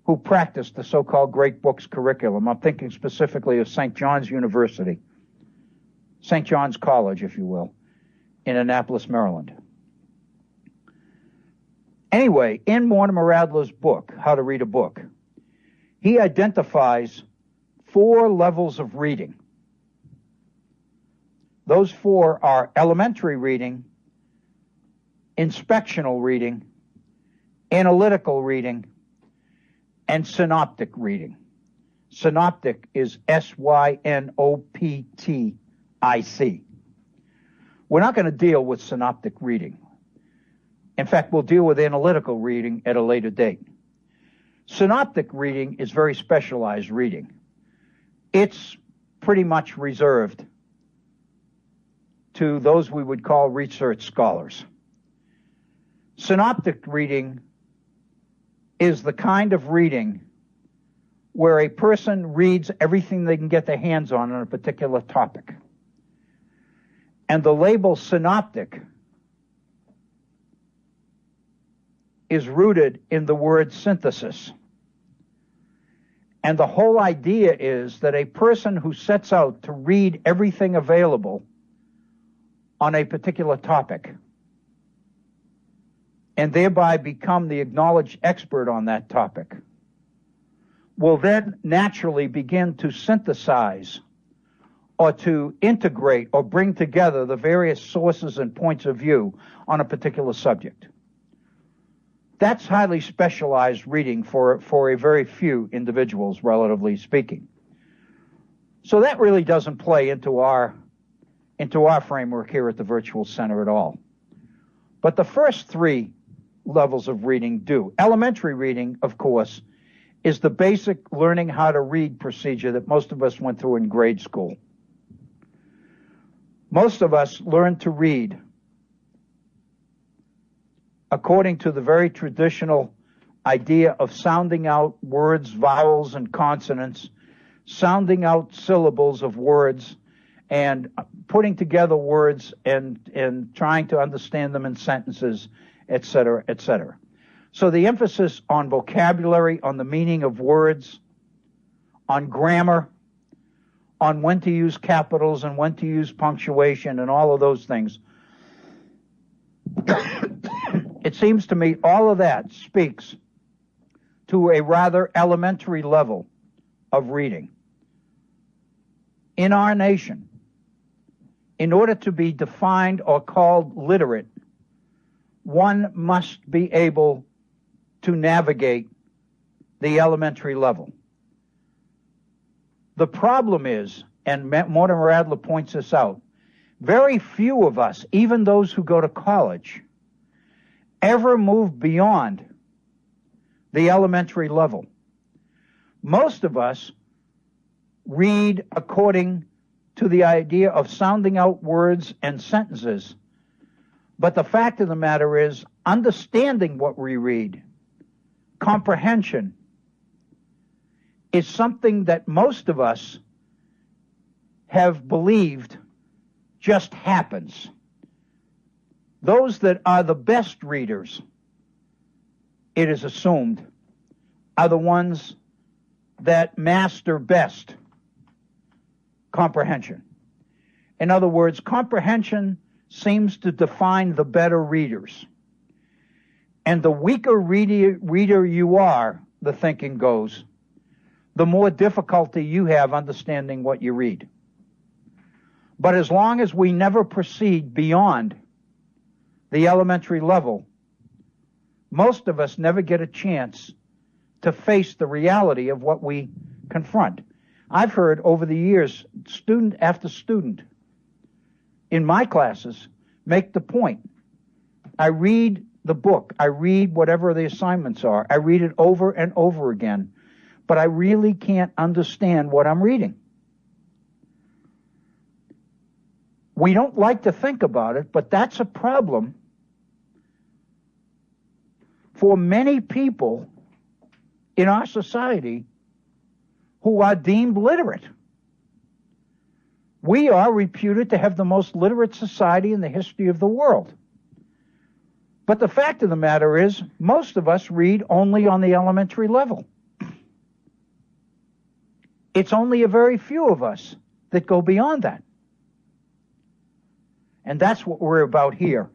who practice the so-called Great Books curriculum. I'm thinking specifically of St. John's University, St. John's College, if you will, in Annapolis, Maryland. Anyway, in Mortimer Adler's book, How to Read a Book, he identifies 4 levels of reading. Those 4 are elementary reading, inspectional reading, analytical reading, and synoptic reading. Synoptic is S-Y-N-O-P-T-I-C. We're not going to deal with synoptic reading. In fact, we'll deal with analytical reading at a later date. Synoptic reading is very specialized reading. It's pretty much reserved to those we would call research scholars. Synoptic reading is the kind of reading where a person reads everything they can get their hands on a particular topic. And the label synoptic is rooted in the word synthesis. And the whole idea is that a person who sets out to read everything available on a particular topic and thereby become the acknowledged expert on that topic will then naturally begin to synthesize or to integrate or bring together the various sources and points of view on a particular subject. That's highly specialized reading for a very few individuals, relatively speaking. So that really doesn't play into our framework here at the Virtual Center at all. But the first 3 levels of reading do. Elementary reading, of course, is the basic learning how to read procedure that most of us went through in grade school. Most of us learned to read according to the very traditional idea of sounding out words, vowels, and consonants, sounding out syllables of words, and putting together words and trying to understand them in sentences, etc., etc. So the emphasis on vocabulary, on the meaning of words, on grammar, on when to use capitals and when to use punctuation and all of those things. It seems to me all of that speaks to a rather elementary level of reading. In our nation, in order to be defined or called literate, one must be able to navigate the elementary level. The problem is, and Mortimer Adler points this out, very few of us, even those who go to college, ever move beyond the elementary level. Most of us read according to the idea of sounding out words and sentences, but the fact of the matter is understanding what we read, comprehension, is something that most of us have believed just happens. Those that are the best readers, it is assumed, are the ones that master best comprehension. In other words, comprehension seems to define the better readers. And the weaker reader you are, the thinking goes, the more difficulty you have understanding what you read. But as long as we never proceed beyond the elementary level, most of us never get a chance to face the reality of what we confront. I've heard over the years, student after student in my classes make the point. I read the book, I read whatever the assignments are, I read it over and over again, but I really can't understand what I'm reading. We don't like to think about it, but that's a problem for many people in our society who are deemed literate. We are reputed to have the most literate society in the history of the world. But the fact of the matter is, most of us read only on the elementary level. It's only a very few of us that go beyond that. And that's what we're about here,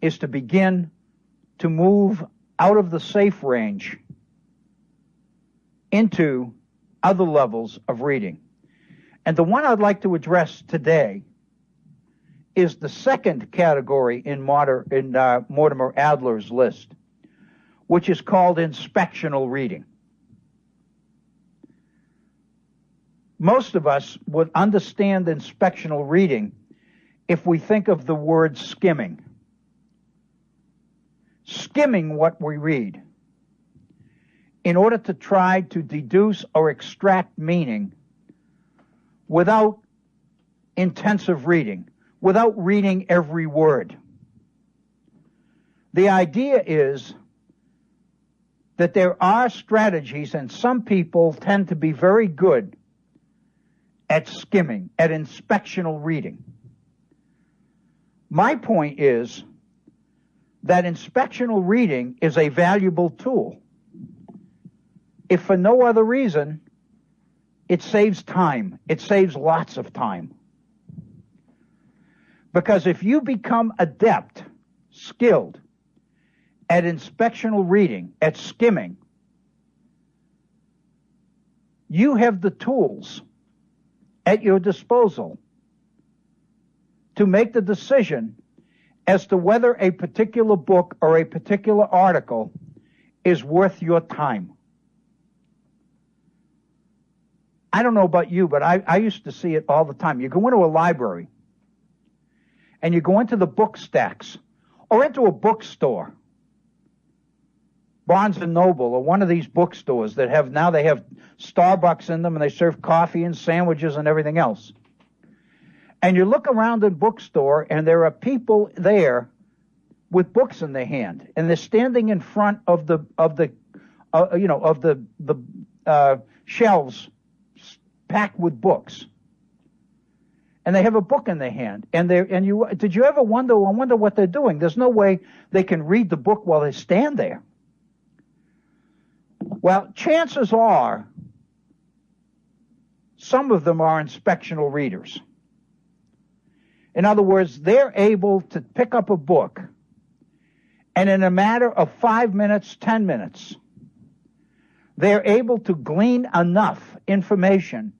is to begin to move out of the safe range into other levels of reading. And the one I'd like to address today is the second category in Mortimer Adler's list, which is called inspectional reading. Most of us would understand inspectional reading if we think of the word skimming. Skimming what we read in order to try to deduce or extract meaning without intensive reading, without reading every word. The idea is that there are strategies, and some people tend to be very good at skimming, at inspectional reading. My point is that inspectional reading is a valuable tool. If for no other reason, it saves time. It saves lots of time. Because if you become adept, skilled at inspectional reading, at skimming, you have the tools at your disposal to make the decision as to whether a particular book or a particular article is worth your time. I don't know about you, but I used to see it all the time. You go into a library, and you go into the book stacks, or into a bookstore, Barnes & Noble, or one of these bookstores that have Starbucks in them, and they serve coffee and sandwiches and everything else. And you look around the bookstore, and there are people there with books in their hand, and they're standing in front of the shelves packed with books, and they have a book in their hand. Did you ever wonder what they're doing? There's no way they can read the book while they stand there. Well, chances are some of them are inspectional readers. In other words, they're able to pick up a book, and in a matter of 5 minutes, 10 minutes, they're able to glean enough information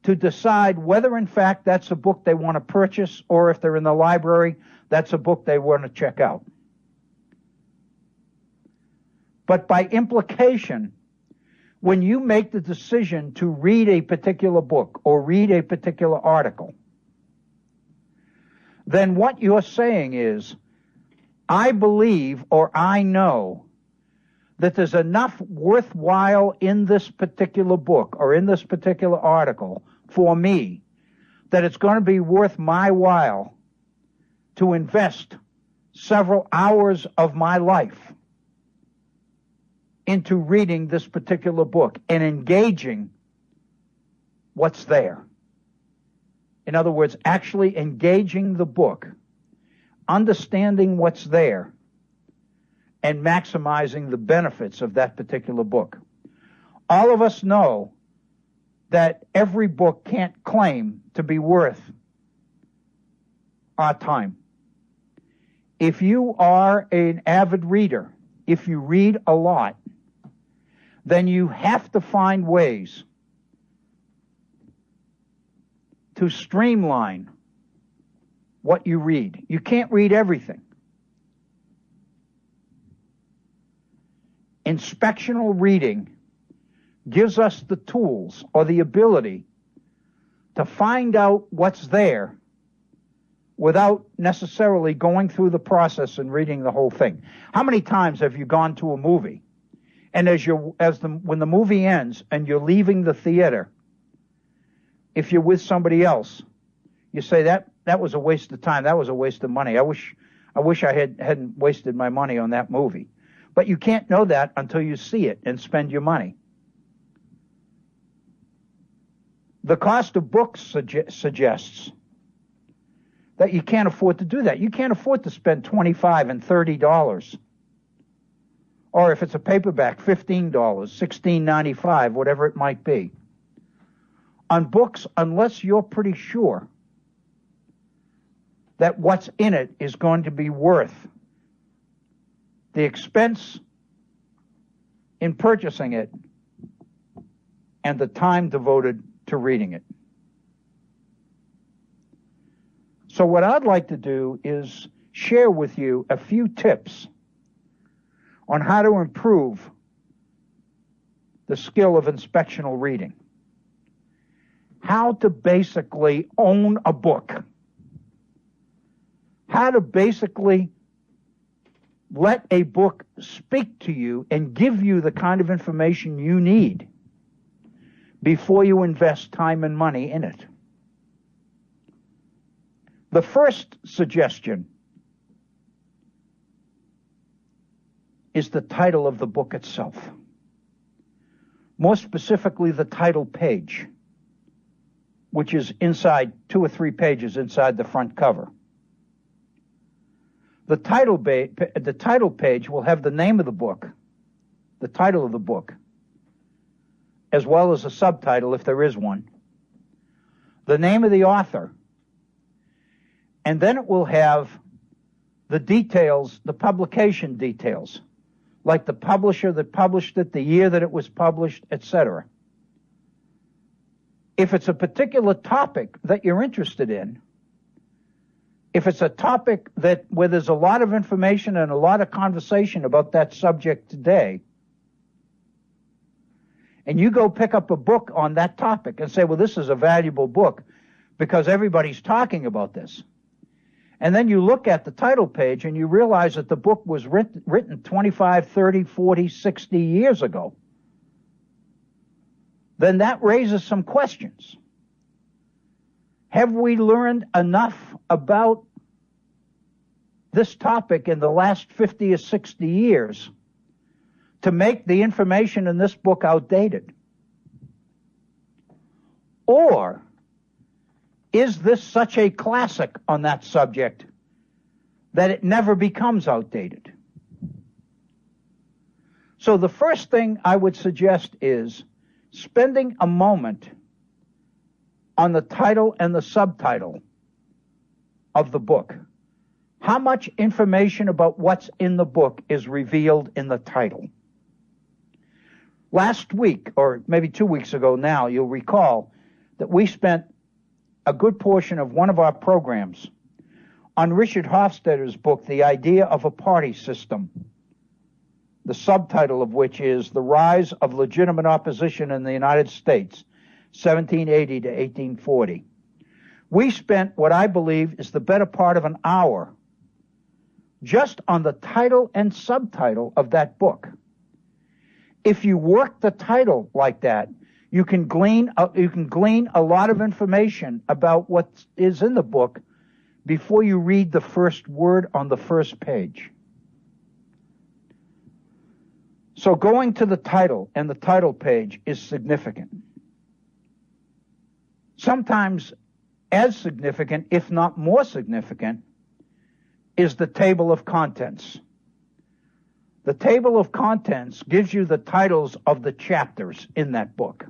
to decide whether, in fact, that's a book they want to purchase, or if they're in the library, that's a book they want to check out. But by implication, when you make the decision to read a particular book or read a particular article, then what you're saying is, I believe or I know that there's enough worthwhile in this particular book or in this particular article for me that it's going to be worth my while to invest several hours of my life into reading this particular book and engaging what's there. In other words, actually engaging the book, understanding what's there, and maximizing the benefits of that particular book. All of us know that every book can't claim to be worth our time. If you are an avid reader, if you read a lot, then you have to find ways to streamline what you read. You can't read everything. Inspectional reading gives us the tools or the ability to find out what's there without necessarily going through the process and reading the whole thing. How many times have you gone to a movie, and when the movie ends and you're leaving the theater, if you're with somebody else, You say that was a waste of time. That was a waste of money. I wish I hadn't wasted my money on that movie. But you can't know that until you see it and spend your money. The cost of books suggests that you can't afford to do that. You can't afford to spend $25 and $30. Or if it's a paperback, $15, $16.95, whatever it might be. On books, unless you're pretty sure that what's in it is going to be worth the expense in purchasing it and the time devoted to reading it. So what I'd like to do is share with you a few tips on how to improve the skill of inspectional reading. How to basically own a book. How to basically let a book speak to you and give you the kind of information you need before you invest time and money in it. The first suggestion is the title of the book itself. More specifically, the title page, which is inside 2 or 3 pages inside the front cover. The title page will have the name of the book, the title of the book, as well as a subtitle if there is one, the name of the author, and then it will have the details, the publication details, like the publisher that published it, the year that it was published, etc. If it's a particular topic that you're interested in, if it's a topic where there's a lot of information and a lot of conversation about that subject today, and you go pick up a book on that topic and say, well, this is a valuable book because everybody's talking about this. And then you look at the title page and you realize that the book was written 25, 30, 40, 60 years ago. Then that raises some questions. Have we learned enough about this topic in the last 50 or 60 years to make the information in this book outdated? Or is this such a classic on that subject that it never becomes outdated? So the first thing I would suggest is spending a moment on the title and the subtitle of the book. How much information about what's in the book is revealed in the title? Last week, or maybe 2 weeks ago now, you'll recall that we spent a good portion of one of our programs on Richard Hofstadter's book, The Idea of a Party System, the subtitle of which is The Rise of Legitimate Opposition in the United States, 1780 to 1840. We spent what I believe is the better part of an hour just on the title and subtitle of that book. If you work the title like that, you can glean a lot of information about what is in the book before you read the first word on the first page. So going to the title and the title page is significant. Sometimes as significant, if not more significant, is the table of contents. The table of contents gives you the titles of the chapters in that book.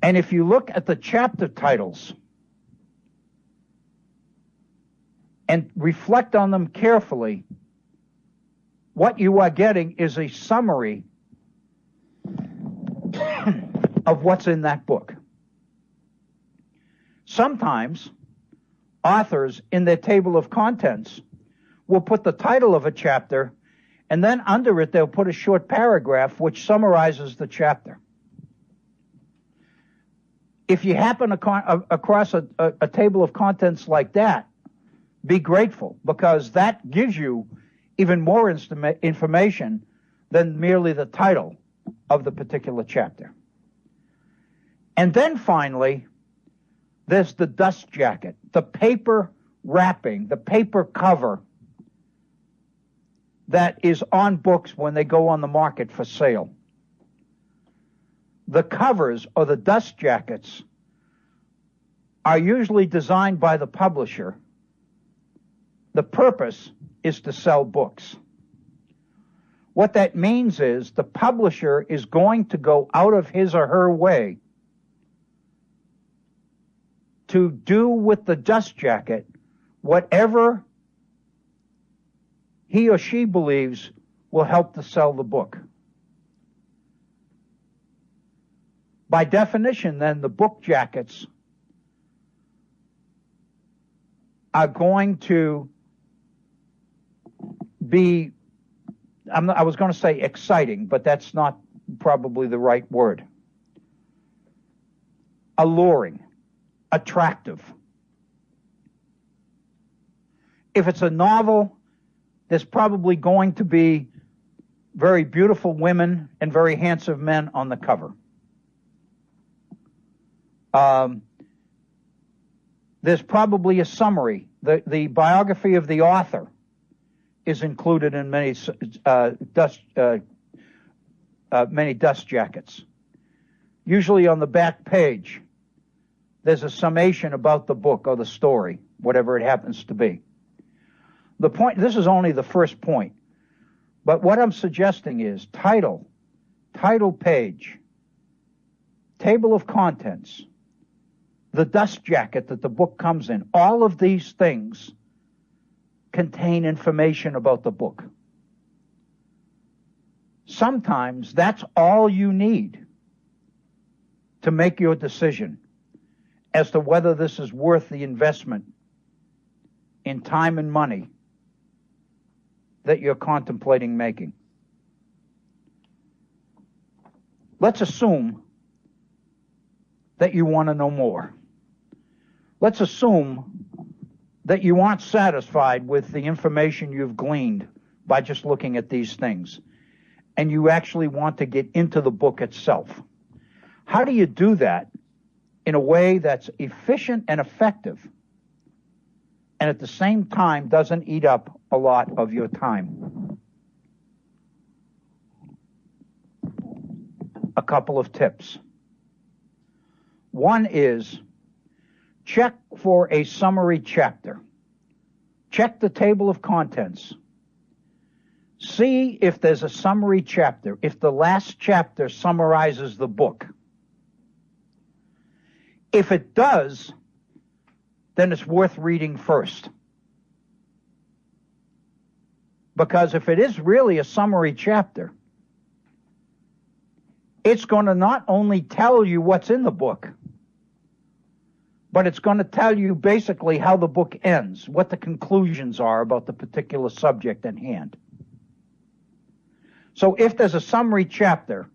And if you look at the chapter titles and reflect on them carefully, what you are getting is a summary of what's in that book. Sometimes authors in their table of contents will put the title of a chapter, and then under it they'll put a short paragraph which summarizes the chapter. If you happen across a table of contents like that, be grateful, because that gives you even more information than merely the title of the particular chapter. And then finally, There's the dust jacket, the paper wrapping, the paper cover that is on books when they go on the market for sale. The covers or the dust jackets are usually designed by the publisher. The purpose is to sell books. What that means is the publisher is going to go out of his or her way to do with the dust jacket whatever he or she believes will help to sell the book. By definition, then, the book jackets are going to be, I was going to say exciting, but that's not probably the right word. Alluring, attractive. If it's a novel, there's probably going to be very beautiful women and very handsome men on the cover. There's probably a summary. The biography of the author is included in many dust jackets. Usually on the back page, there's a summation about the book or the story, whatever it happens to be. The point, this is only the first point, but what I'm suggesting is title page, table of contents, the dust jacket that the book comes in, all of these things contain information about the book. Sometimes that's all you need to make your decision as to whether this is worth the investment in time and money that you're contemplating making. Let's assume that you want to know more. Let's assume that you aren't satisfied with the information you've gleaned by just looking at these things, and you actually want to get into the book itself. How do you do that in a way that's efficient and effective, and at the same time doesn't eat up a lot of your time? A couple of tips. One is check for a summary chapter. Check the table of contents. See if there's a summary chapter, if the last chapter summarizes the book. If it does, then it's worth reading first. Because if it is really a summary chapter, it's going to not only tell you what's in the book, but it's going to tell you basically how the book ends, what the conclusions are about the particular subject at hand. So if there's a summary chapter,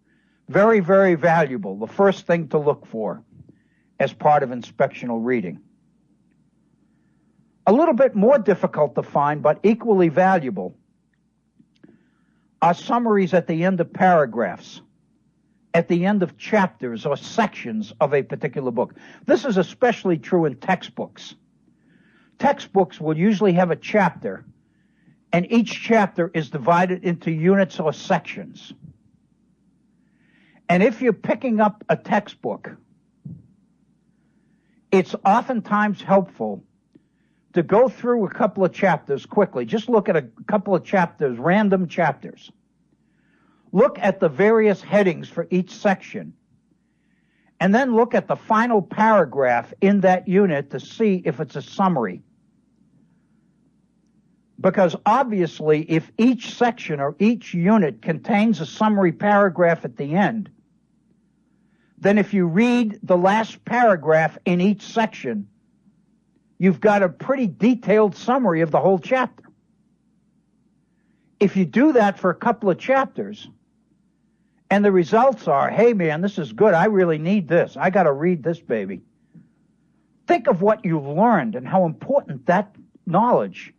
very, very valuable, the first thing to look for as part of inspectional reading. A little bit more difficult to find, but equally valuable, are summaries at the end of paragraphs, at the end of chapters or sections of a particular book. This is especially true in textbooks. Textbooks will usually have a chapter, and each chapter is divided into units or sections. And if you're picking up a textbook, it's oftentimes helpful to go through a couple of chapters quickly. Just look at a couple of chapters, random chapters. Look at the various headings for each section, and then look at the final paragraph in that unit to see if it's a summary. Because obviously, if each section or each unit contains a summary paragraph at the end, then if you read the last paragraph in each section, you've got a pretty detailed summary of the whole chapter. If you do that for a couple of chapters, and the results are, hey man, this is good, I really need this, I got to read this baby. Think of what you've learned and how important that knowledge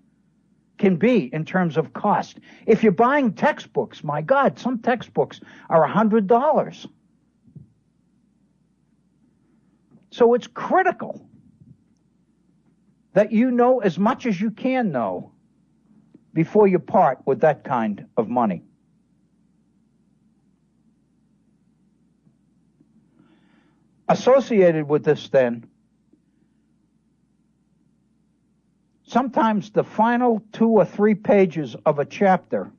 can be in terms of cost. If you're buying textbooks, my God, some textbooks are $100. So it's critical that you know as much as you can know before you part with that kind of money. Associated with this, then, sometimes the final 2 or 3 pages of a chapter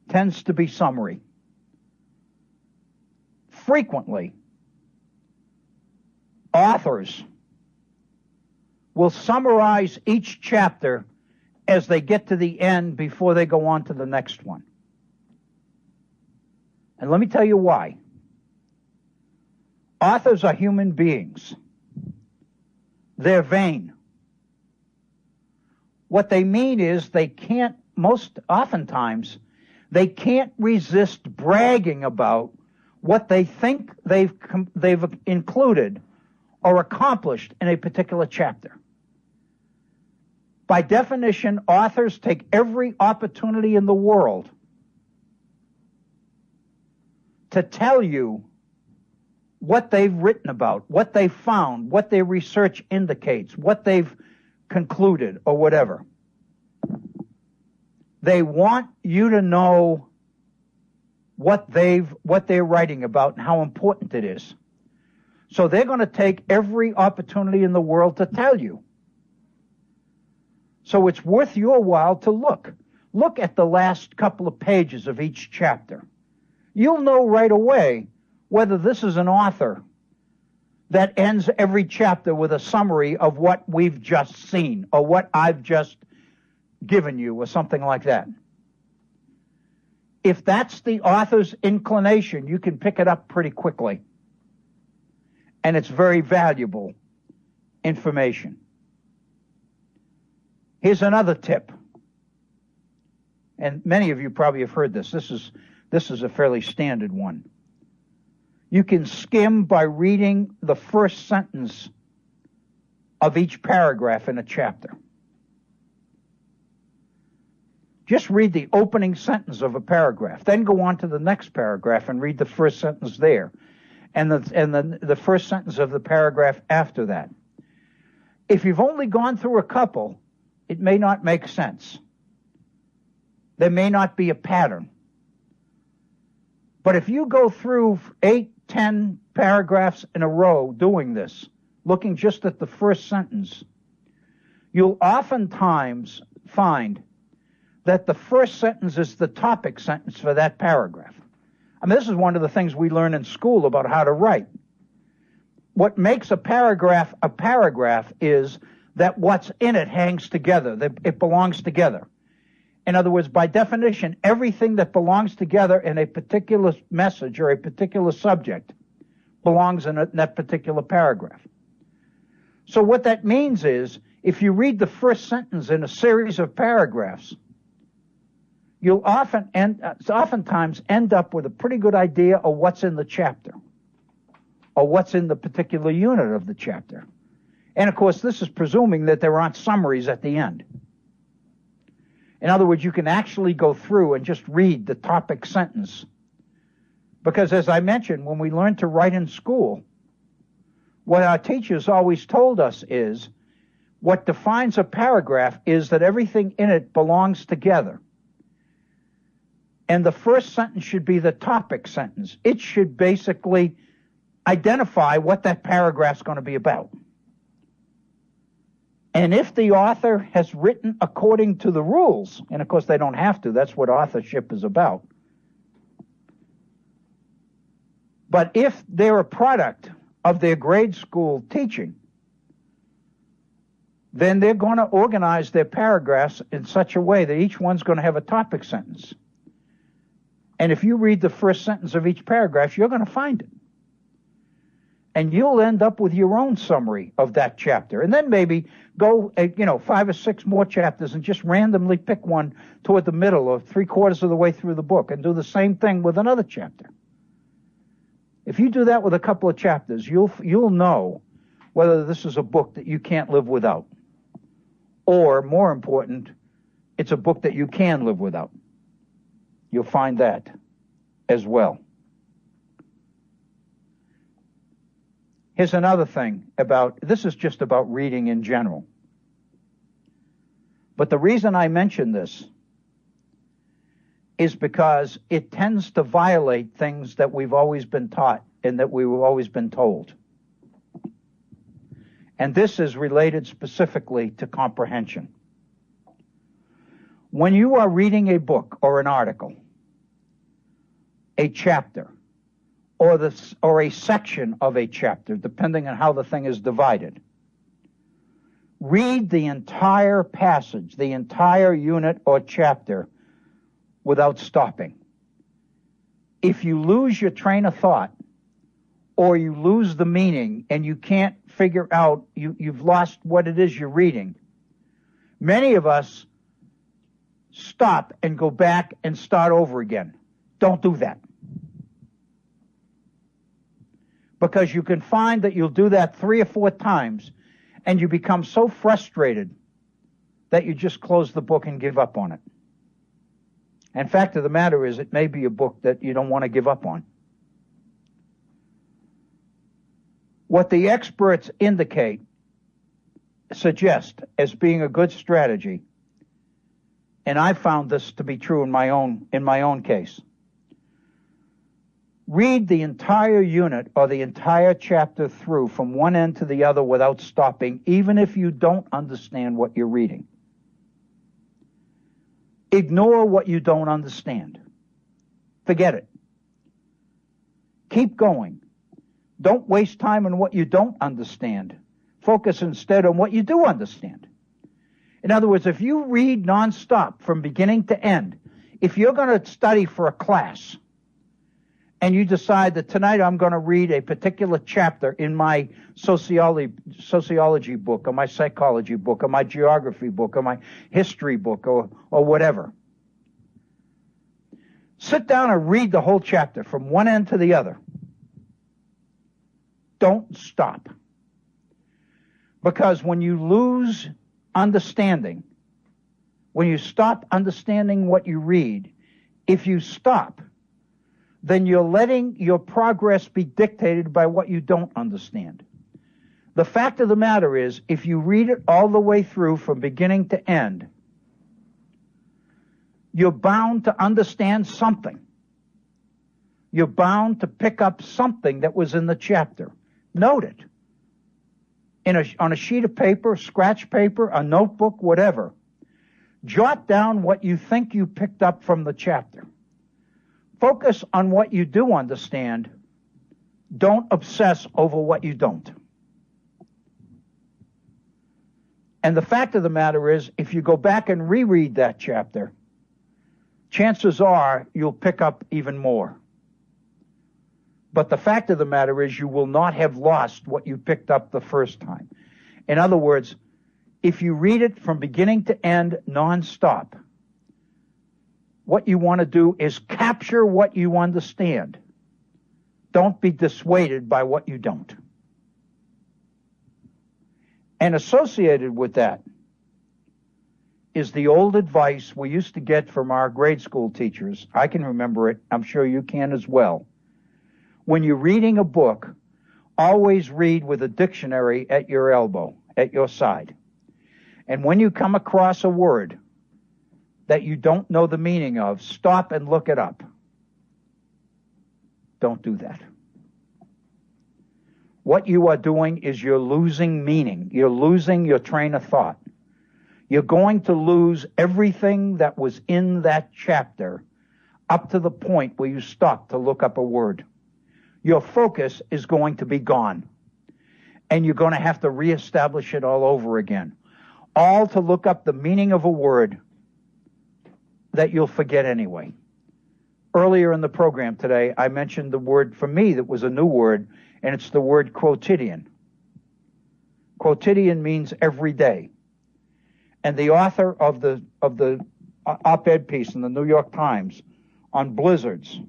tends to be summary. Frequently, authors will summarize each chapter as they get to the end before they go on to the next one. And let me tell you why. Authors are human beings. They're vain. What they mean is they can't, most oftentimes, they can't resist bragging about what they think they've included or accomplished in a particular chapter. By definition, authors take every opportunity in the world to tell you what they've written about, what they've found, what their research indicates, what they've concluded, or whatever. They want you to know what they're writing about and how important it is. So they're going to take every opportunity in the world to tell you. So it's worth your while to look. Look at the last couple of pages of each chapter. You'll know right away whether this is an author that ends every chapter with a summary of what we've just seen or what I've just given you or something like that. If that's the author's inclination, you can pick it up pretty quickly. And it's very valuable information. Here's another tip. And many of you probably have heard this. This is a fairly standard one. You can skim by reading the first sentence of each paragraph in a chapter. Just read the opening sentence of a paragraph, then go on to the next paragraph and read the first sentence there, and the first sentence of the paragraph after that. If you've only gone through a couple, it may not make sense. There may not be a pattern. But if you go through 8, 10 paragraphs in a row doing this, looking just at the first sentence, you'll oftentimes find that the first sentence is the topic sentence for that paragraph. I mean, this is one of the things we learn in school about how to write. What makes a paragraph is that what's in it hangs together, that it belongs together. In other words, by definition, everything that belongs together in a particular message or a particular subject belongs in that particular paragraph. So what that means is, if you read the first sentence in a series of paragraphs, you'll oftentimes end up with a pretty good idea of what's in the chapter or what's in the particular unit of the chapter. And of course, this is presuming that there aren't summaries at the end. In other words, you can actually go through and just read the topic sentence. Because as I mentioned, when we learn to write in school, what our teachers always told us is, what defines a paragraph is that everything in it belongs together. And the first sentence should be the topic sentence. It should basically identify what that paragraph's going to be about. And if the author has written according to the rules, and of course they don't have to, that's what authorship is about. But if they're a product of their grade school teaching, then they're going to organize their paragraphs in such a way that each one's going to have a topic sentence. And if you read the first sentence of each paragraph, you're going to find it. And you'll end up with your own summary of that chapter. And then maybe go, 5 or 6 more chapters and just randomly pick one toward the middle or 3/4 of the way through the book and do the same thing with another chapter. If you do that with a couple of chapters, you'll know whether this is a book that you can't live without. Or, more important, it's a book that you can live without. You'll find that as well. Here's another thing about, this is just about reading in general. But the reason I mention this is because it tends to violate things that we've always been taught and that we've always been told. And this is related specifically to comprehension. When you are reading a book or an article, a chapter, or a section of a chapter, depending on how the thing is divided, read the entire passage, the entire unit or chapter without stopping. If you lose your train of thought, or you lose the meaning and you can't figure out, you've lost what it is you're reading, many of us stop and go back and start over again. Don't do that. Because you can find that you'll do that 3 or 4 times and you become so frustrated that you just close the book and give up on it. And fact of the matter is, it may be a book that you don't want to give up on. What the experts suggest as being a good strategy, and I found this to be true in my own case. Read the entire unit or the entire chapter through from one end to the other without stopping, even if you don't understand what you're reading. Ignore what you don't understand. Forget it. Keep going. Don't waste time on what you don't understand. Focus instead on what you do understand. In other words, if you read nonstop from beginning to end, if you're going to study for a class, and you decide that tonight I'm going to read a particular chapter in my sociology book, or my psychology book, or my geography book, or my history book, or whatever. Sit down and read the whole chapter from one end to the other. Don't stop. Because when you lose understanding, when you stop understanding what you read, if you stop, then you're letting your progress be dictated by what you don't understand. The fact of the matter is, if you read it all the way through from beginning to end, you're bound to understand something. You're bound to pick up something that was in the chapter. Note it. On a sheet of paper, scratch paper, a notebook, whatever. Jot down what you think you picked up from the chapter. Focus on what you do understand. Don't obsess over what you don't. And the fact of the matter is, if you go back and reread that chapter, chances are you'll pick up even more. But the fact of the matter is, you will not have lost what you picked up the first time. In other words, if you read it from beginning to end nonstop, what you want to do is capture what you understand. Don't be dissuaded by what you don't. And associated with that is the old advice we used to get from our grade school teachers. I can remember it. I'm sure you can as well. When you're reading a book, always read with a dictionary at your elbow, at your side. And when you come across a word that you don't know the meaning of, stop and look it up. Don't do that. What you are doing is you're losing meaning. You're losing your train of thought. You're going to lose everything that was in that chapter up to the point where you stop to look up a word. Your focus is going to be gone. And you're going to have to reestablish it all over again. All to look up the meaning of a word that you'll forget anyway. Earlier in the program today, I mentioned the word for me that was a new word, and it's the word quotidian. Quotidian means every day. And the author of the op-ed piece in the New York Times on blizzards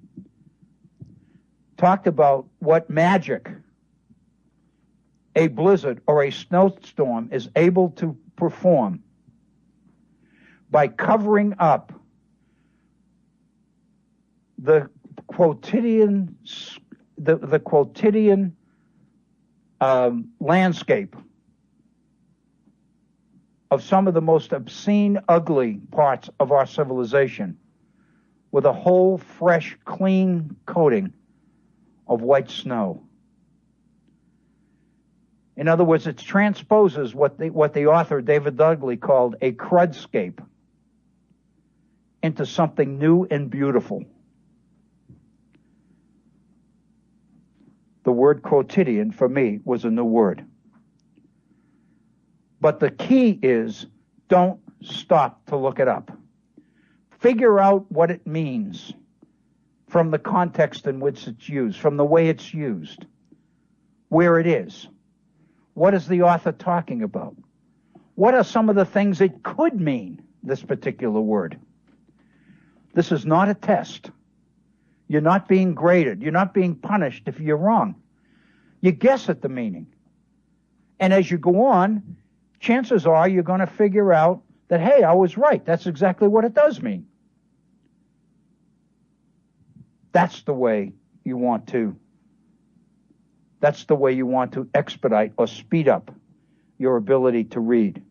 talked about what magic a blizzard or a snowstorm is able to perform by covering up the quotidian landscape of some of the most obscene, ugly parts of our civilization with a whole, fresh, clean coating of white snow. In other words, it transposes what the author David Dudley called a crudscape into something new and beautiful. The word quotidian, for me, was a new word. But the key is, don't stop to look it up. Figure out what it means from the context in which it's used, from the way it's used, where it is. What is the author talking about? What are some of the things it could mean, this particular word? This is not a test. You're not being graded. You're not being punished if you're wrong. You guess at the meaning. And as you go on, chances are you're going to figure out that, hey, I was right. That's exactly what it does mean. That's the way you want to expedite or speed up your ability to read.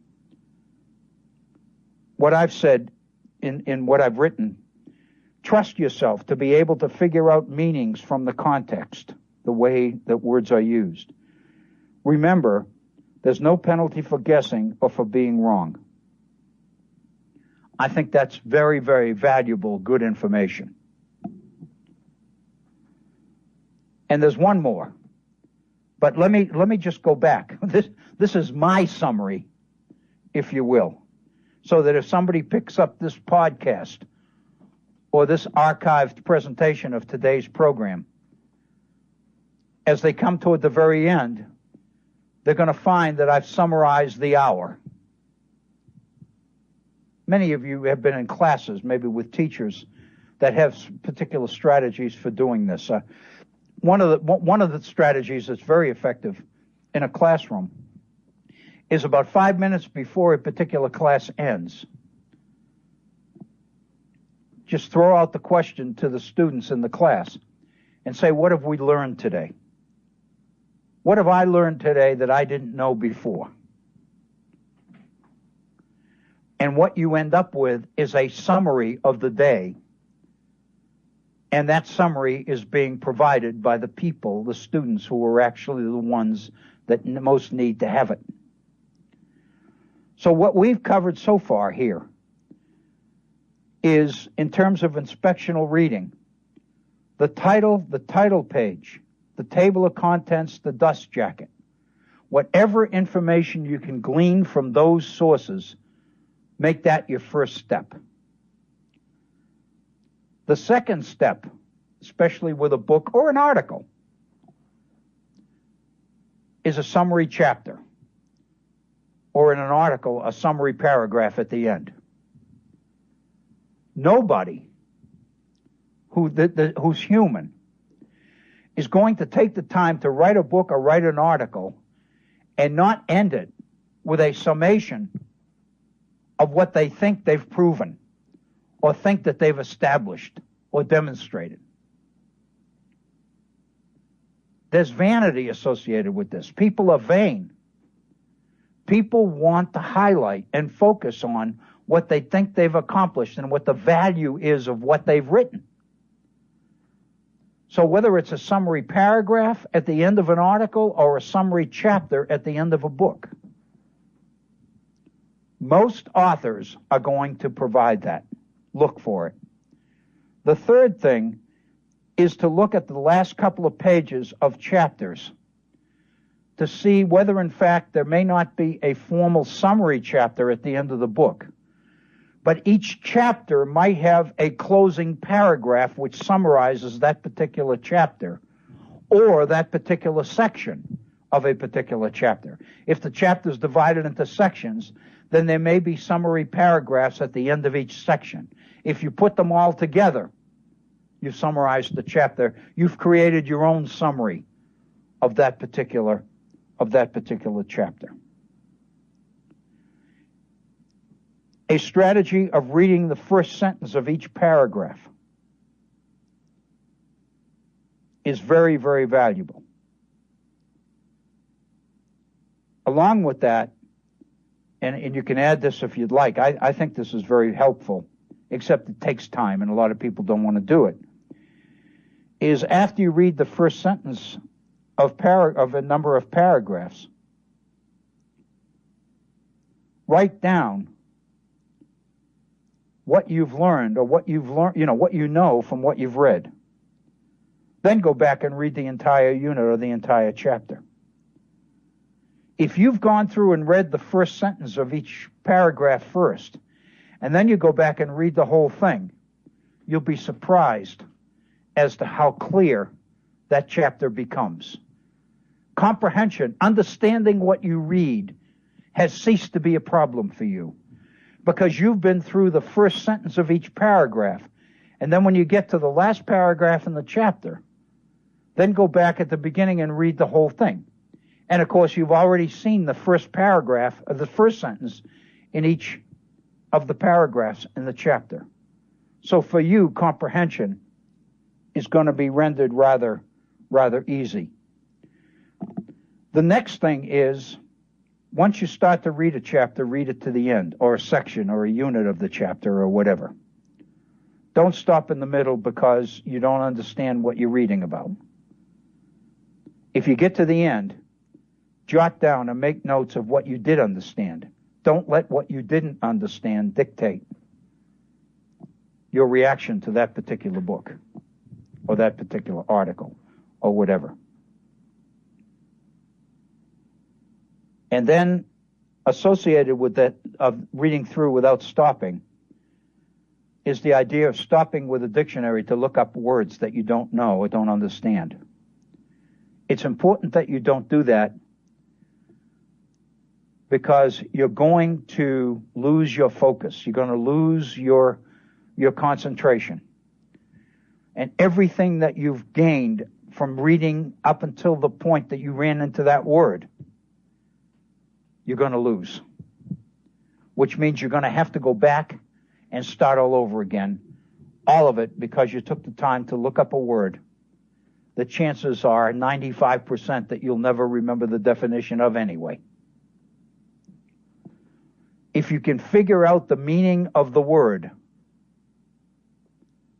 What I've said in what I've written, trust yourself to be able to figure out meanings from the context, the way that words are used. Remember, there's no penalty for guessing or for being wrong. I think that's very, very valuable, good information. And there's one more. But let me just go back. This is my summary, if you will, so that if somebody picks up this podcast or this archived presentation of today's program, as they come toward the very end, they're going to find that I've summarized the hour. Many of you have been in classes, maybe with teachers, that have particular strategies for doing this. One of the strategies that's very effective in a classroom is about 5 minutes before a particular class ends, just throw out the question to the students in the class and say, what have we learned today? What have I learned today that I didn't know before? And what you end up with is a summary of the day. And that summary is being provided by the people, the students, who are actually the ones that most need to have it. So what we've covered so far here is, in terms of inspectional reading, the title page, the table of contents, the dust jacket. Whatever information you can glean from those sources, make that your first step. The second step, especially with a book or an article, is a summary chapter, or in an article, a summary paragraph at the end. Nobody who's human is going to take the time to write a book or write an article and not end it with a summation of what they think they've proven or think that they've established or demonstrated. There's vanity associated with this. People are vain. People want to highlight and focus on what they think they've accomplished and what the value is of what they've written. So whether it's a summary paragraph at the end of an article or a summary chapter at the end of a book, most authors are going to provide that. Look for it. The third thing is to look at the last couple of pages of chapters to see whether, in fact, there may not be a formal summary chapter at the end of the book, but each chapter might have a closing paragraph which summarizes that particular chapter or that particular section of a particular chapter. If the chapter is divided into sections, then there may be summary paragraphs at the end of each section. If you put them all together, you've summarized the chapter. You've created your own summary of that particular chapter. A strategy of reading the first sentence of each paragraph is very, very valuable. along with that, and you can add this if you'd like, I think this is very helpful, except it takes time and a lot of people don't want to do it, is after you read the first sentence of a number of paragraphs, write down what you've learned or what you know from what you've read. Then go back and read the entire unit or the entire chapter. If you've gone through and read the first sentence of each paragraph first, and then you go back and read the whole thing, you'll be surprised as to how clear that chapter becomes. Comprehension, understanding what you read, has ceased to be a problem for you because you've been through the first sentence of each paragraph. And then when you get to the last paragraph in the chapter, then go back at the beginning and read the whole thing. And of course, you've already seen the first paragraph of the first sentence in each of the paragraphs in the chapter. So for you, comprehension is going to be rendered rather easy. The next thing is, once you start to read a chapter, read it to the end, or a section, or a unit of the chapter, or whatever. Don't stop in the middle because you don't understand what you're reading about. If you get to the end, jot down and make notes of what you did understand. Don't let what you didn't understand dictate your reaction to that particular book, or that particular article, or whatever. And then, associated with that of reading through without stopping, is the idea of stopping with a dictionary to look up words that you don't know or don't understand. It's important that you don't do that because you're going to lose your focus. You're going to lose your concentration. And everything that you've gained from reading up until the point that you ran into that word, you're going to lose. Which means you're going to have to go back and start all over again. All of it because you took the time to look up a word. The chances are 95% that you'll never remember the definition of anyway. If you can figure out the meaning of the word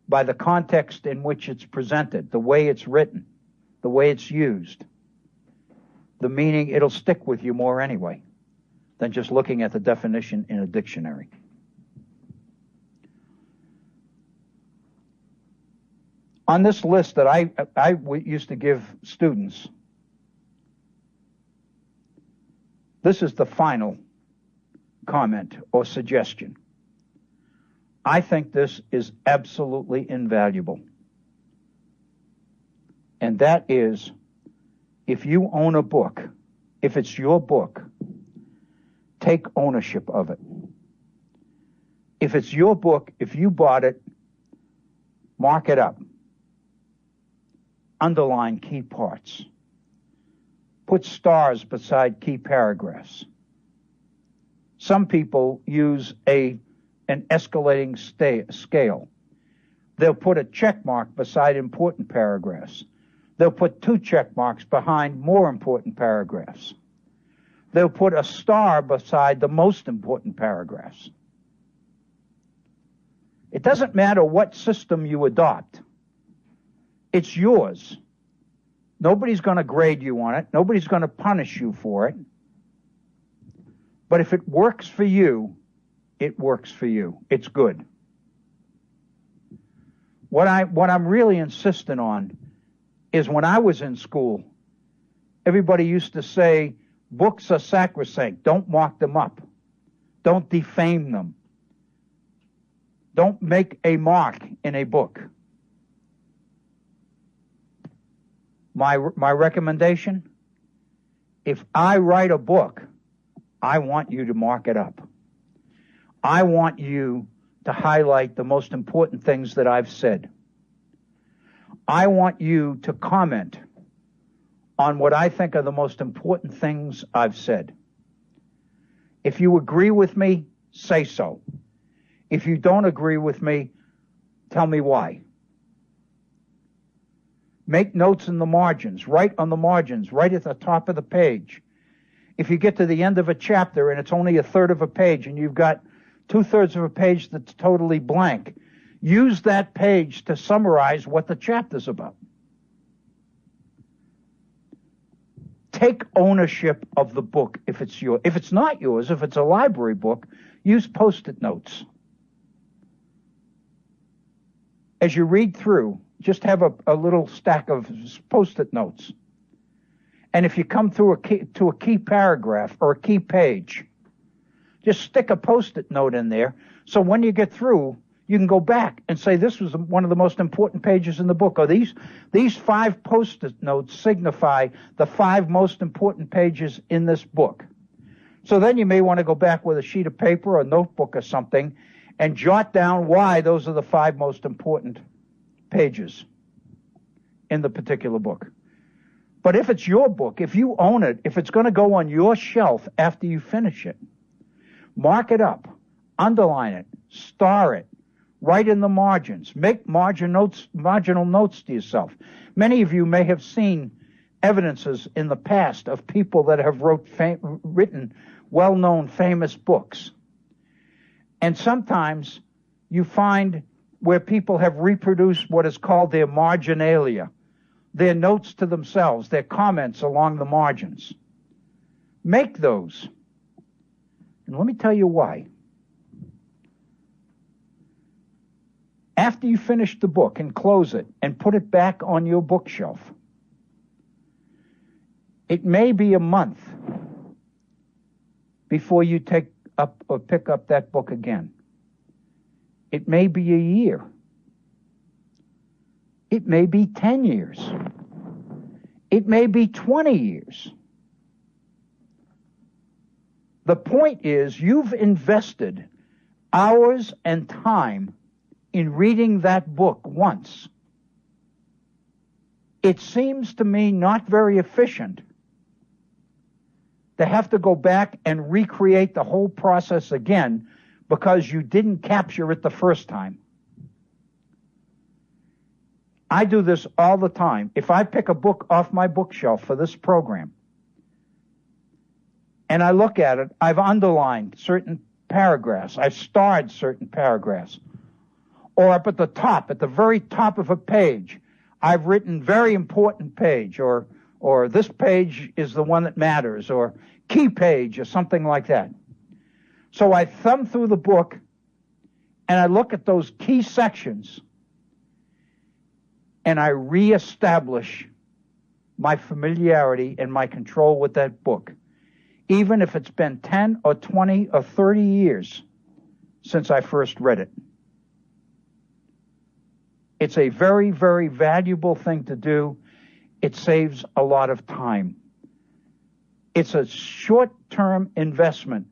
by the context in which it's presented, the way it's written, the way it's used, the meaning, it'll stick with you more anyway than just looking at the definition in a dictionary. On this list that I used to give students, this is the final comment or suggestion. I think this is absolutely invaluable. And that is, if you own a book, if it's your book, take ownership of it. If it's your book, if you bought it, mark it up. Underline key parts. Put stars beside key paragraphs. Some people use an escalating scale. They'll put a check mark beside important paragraphs. They'll put 2 check marks behind more important paragraphs. They'll put a star beside the most important paragraphs. It doesn't matter what system you adopt. It's yours. Nobody's going to grade you on it. Nobody's going to punish you for it. But if it works for you, it works for you. It's good. What I'm really insistent on is when I was in school, everybody used to say, books are sacrosanct. Don't mark them up. Don't defame them. Don't make a mark in a book. My recommendation, if I write a book, I want you to mark it up. I want you to highlight the most important things that I've said. I want you to comment on what I think are the most important things I've said. If you agree with me, say so. If you don't agree with me, tell me why. Make notes in the margins. Write on the margins. Write at the top of the page. if you get to the end of a chapter and it's only a third of a page and you've got 2/3 of a page that's totally blank, use that page to summarize what the chapter's about. Take ownership of the book if it's yours. If it's not yours, if it's a library book, use Post-it notes. As you read through, just have a little stack of Post-it notes. And if you come through to a key paragraph or a key page, just stick a Post-it note in there, so when you get through, you can go back and say, this was one of the most important pages in the book, or these 5 Post-it notes signify the 5 most important pages in this book. So then you may want to go back with a sheet of paper or a notebook or something and jot down why those are the 5 most important pages in the particular book. But if it's your book, if you own it, if it's going to go on your shelf after you finish it, mark it up, underline it, star it, write in the margins, make marginal notes to yourself. Many of you may have seen evidences in the past of people that have written well-known famous books. And sometimes you find where people have reproduced what is called their marginalia, their notes to themselves, their comments along the margins. Make those. And let me tell you why. After you finish the book and close it and put it back on your bookshelf, it may be a month before you take up or pick up that book again. It may be a year. It may be 10 years. It may be 20 years. The point is, you've invested hours and time in reading that book once. It seems to me not very efficient to have to go back and recreate the whole process again because you didn't capture it the first time. I do this all the time. If I pick a book off my bookshelf for this program and I look at it, I've underlined certain paragraphs. I've starred certain paragraphs. Or up at the top, at the very top of a page, I've written very important page, or this page is the one that matters, or key page, or something like that. So I thumb through the book and I look at those key sections and I reestablish my familiarity and my control with that book, even if it's been 10 or 20 or 30 years since I first read it. It's a very, very valuable thing to do. It saves a lot of time. It's a short-term investment.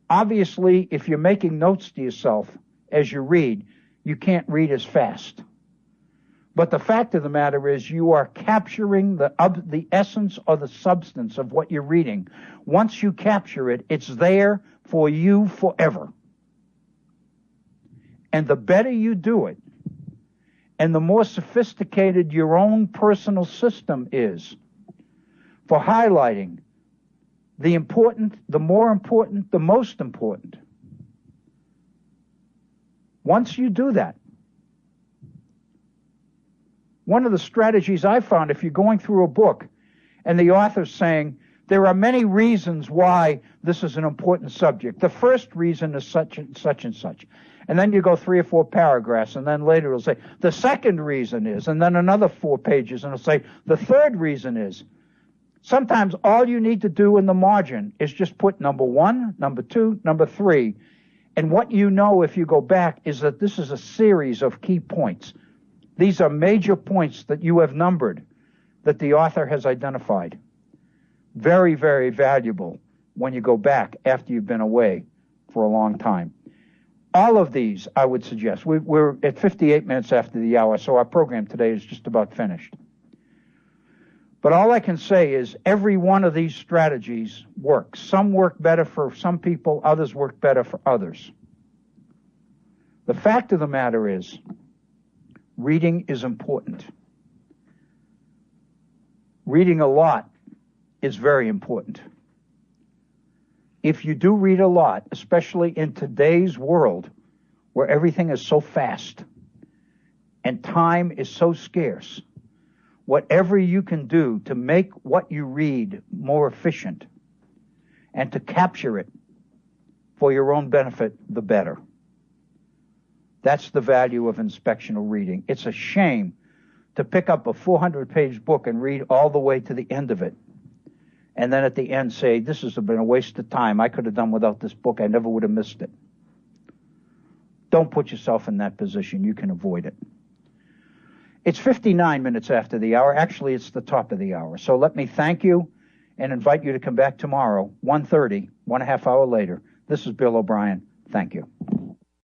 Obviously, if you're making notes to yourself as you read, you can't read as fast. But the fact of the matter is you are capturing the essence or the substance of what you're reading. Once you capture it, it's there for you forever. And the better you do it, and the more sophisticated your own personal system is for highlighting the important, the more important, the most important. Once you do that, one of the strategies I found, if you're going through a book and the author's saying, there are many reasons why this is an important subject. The first reason is such and such and such. And then you go 3 or 4 paragraphs, and then later it'll say, the second reason is, and then another 4 pages, and it'll say, the third reason is. Sometimes all you need to do in the margin is just put number 1, number 2, number 3, and what you know if you go back is that this is a series of key points. These are major points that you have numbered, that the author has identified. Very, very valuable when you go back after you've been away for a long time. All of these, I would suggest. We're at 58 minutes after the hour, so our program today is just about finished. But all I can say is every one of these strategies works. Some work better for some people, others work better for others. The fact of the matter is, reading is important. Reading a lot is very important. if you do read a lot, especially in today's world where everything is so fast and time is so scarce, whatever you can do to make what you read more efficient and to capture it for your own benefit, the better. That's the value of inspectional reading. It's a shame to pick up a 400-page book and read all the way to the end of it, and then at the end say, this has been a waste of time. I could have done without this book. I never would have missed it. Don't put yourself in that position. You can avoid it. It's 59 minutes after the hour. Actually, it's the top of the hour. So let me thank you and invite you to come back tomorrow, 1:30, 1.5 hours later. This is Bill O'Brien. Thank you.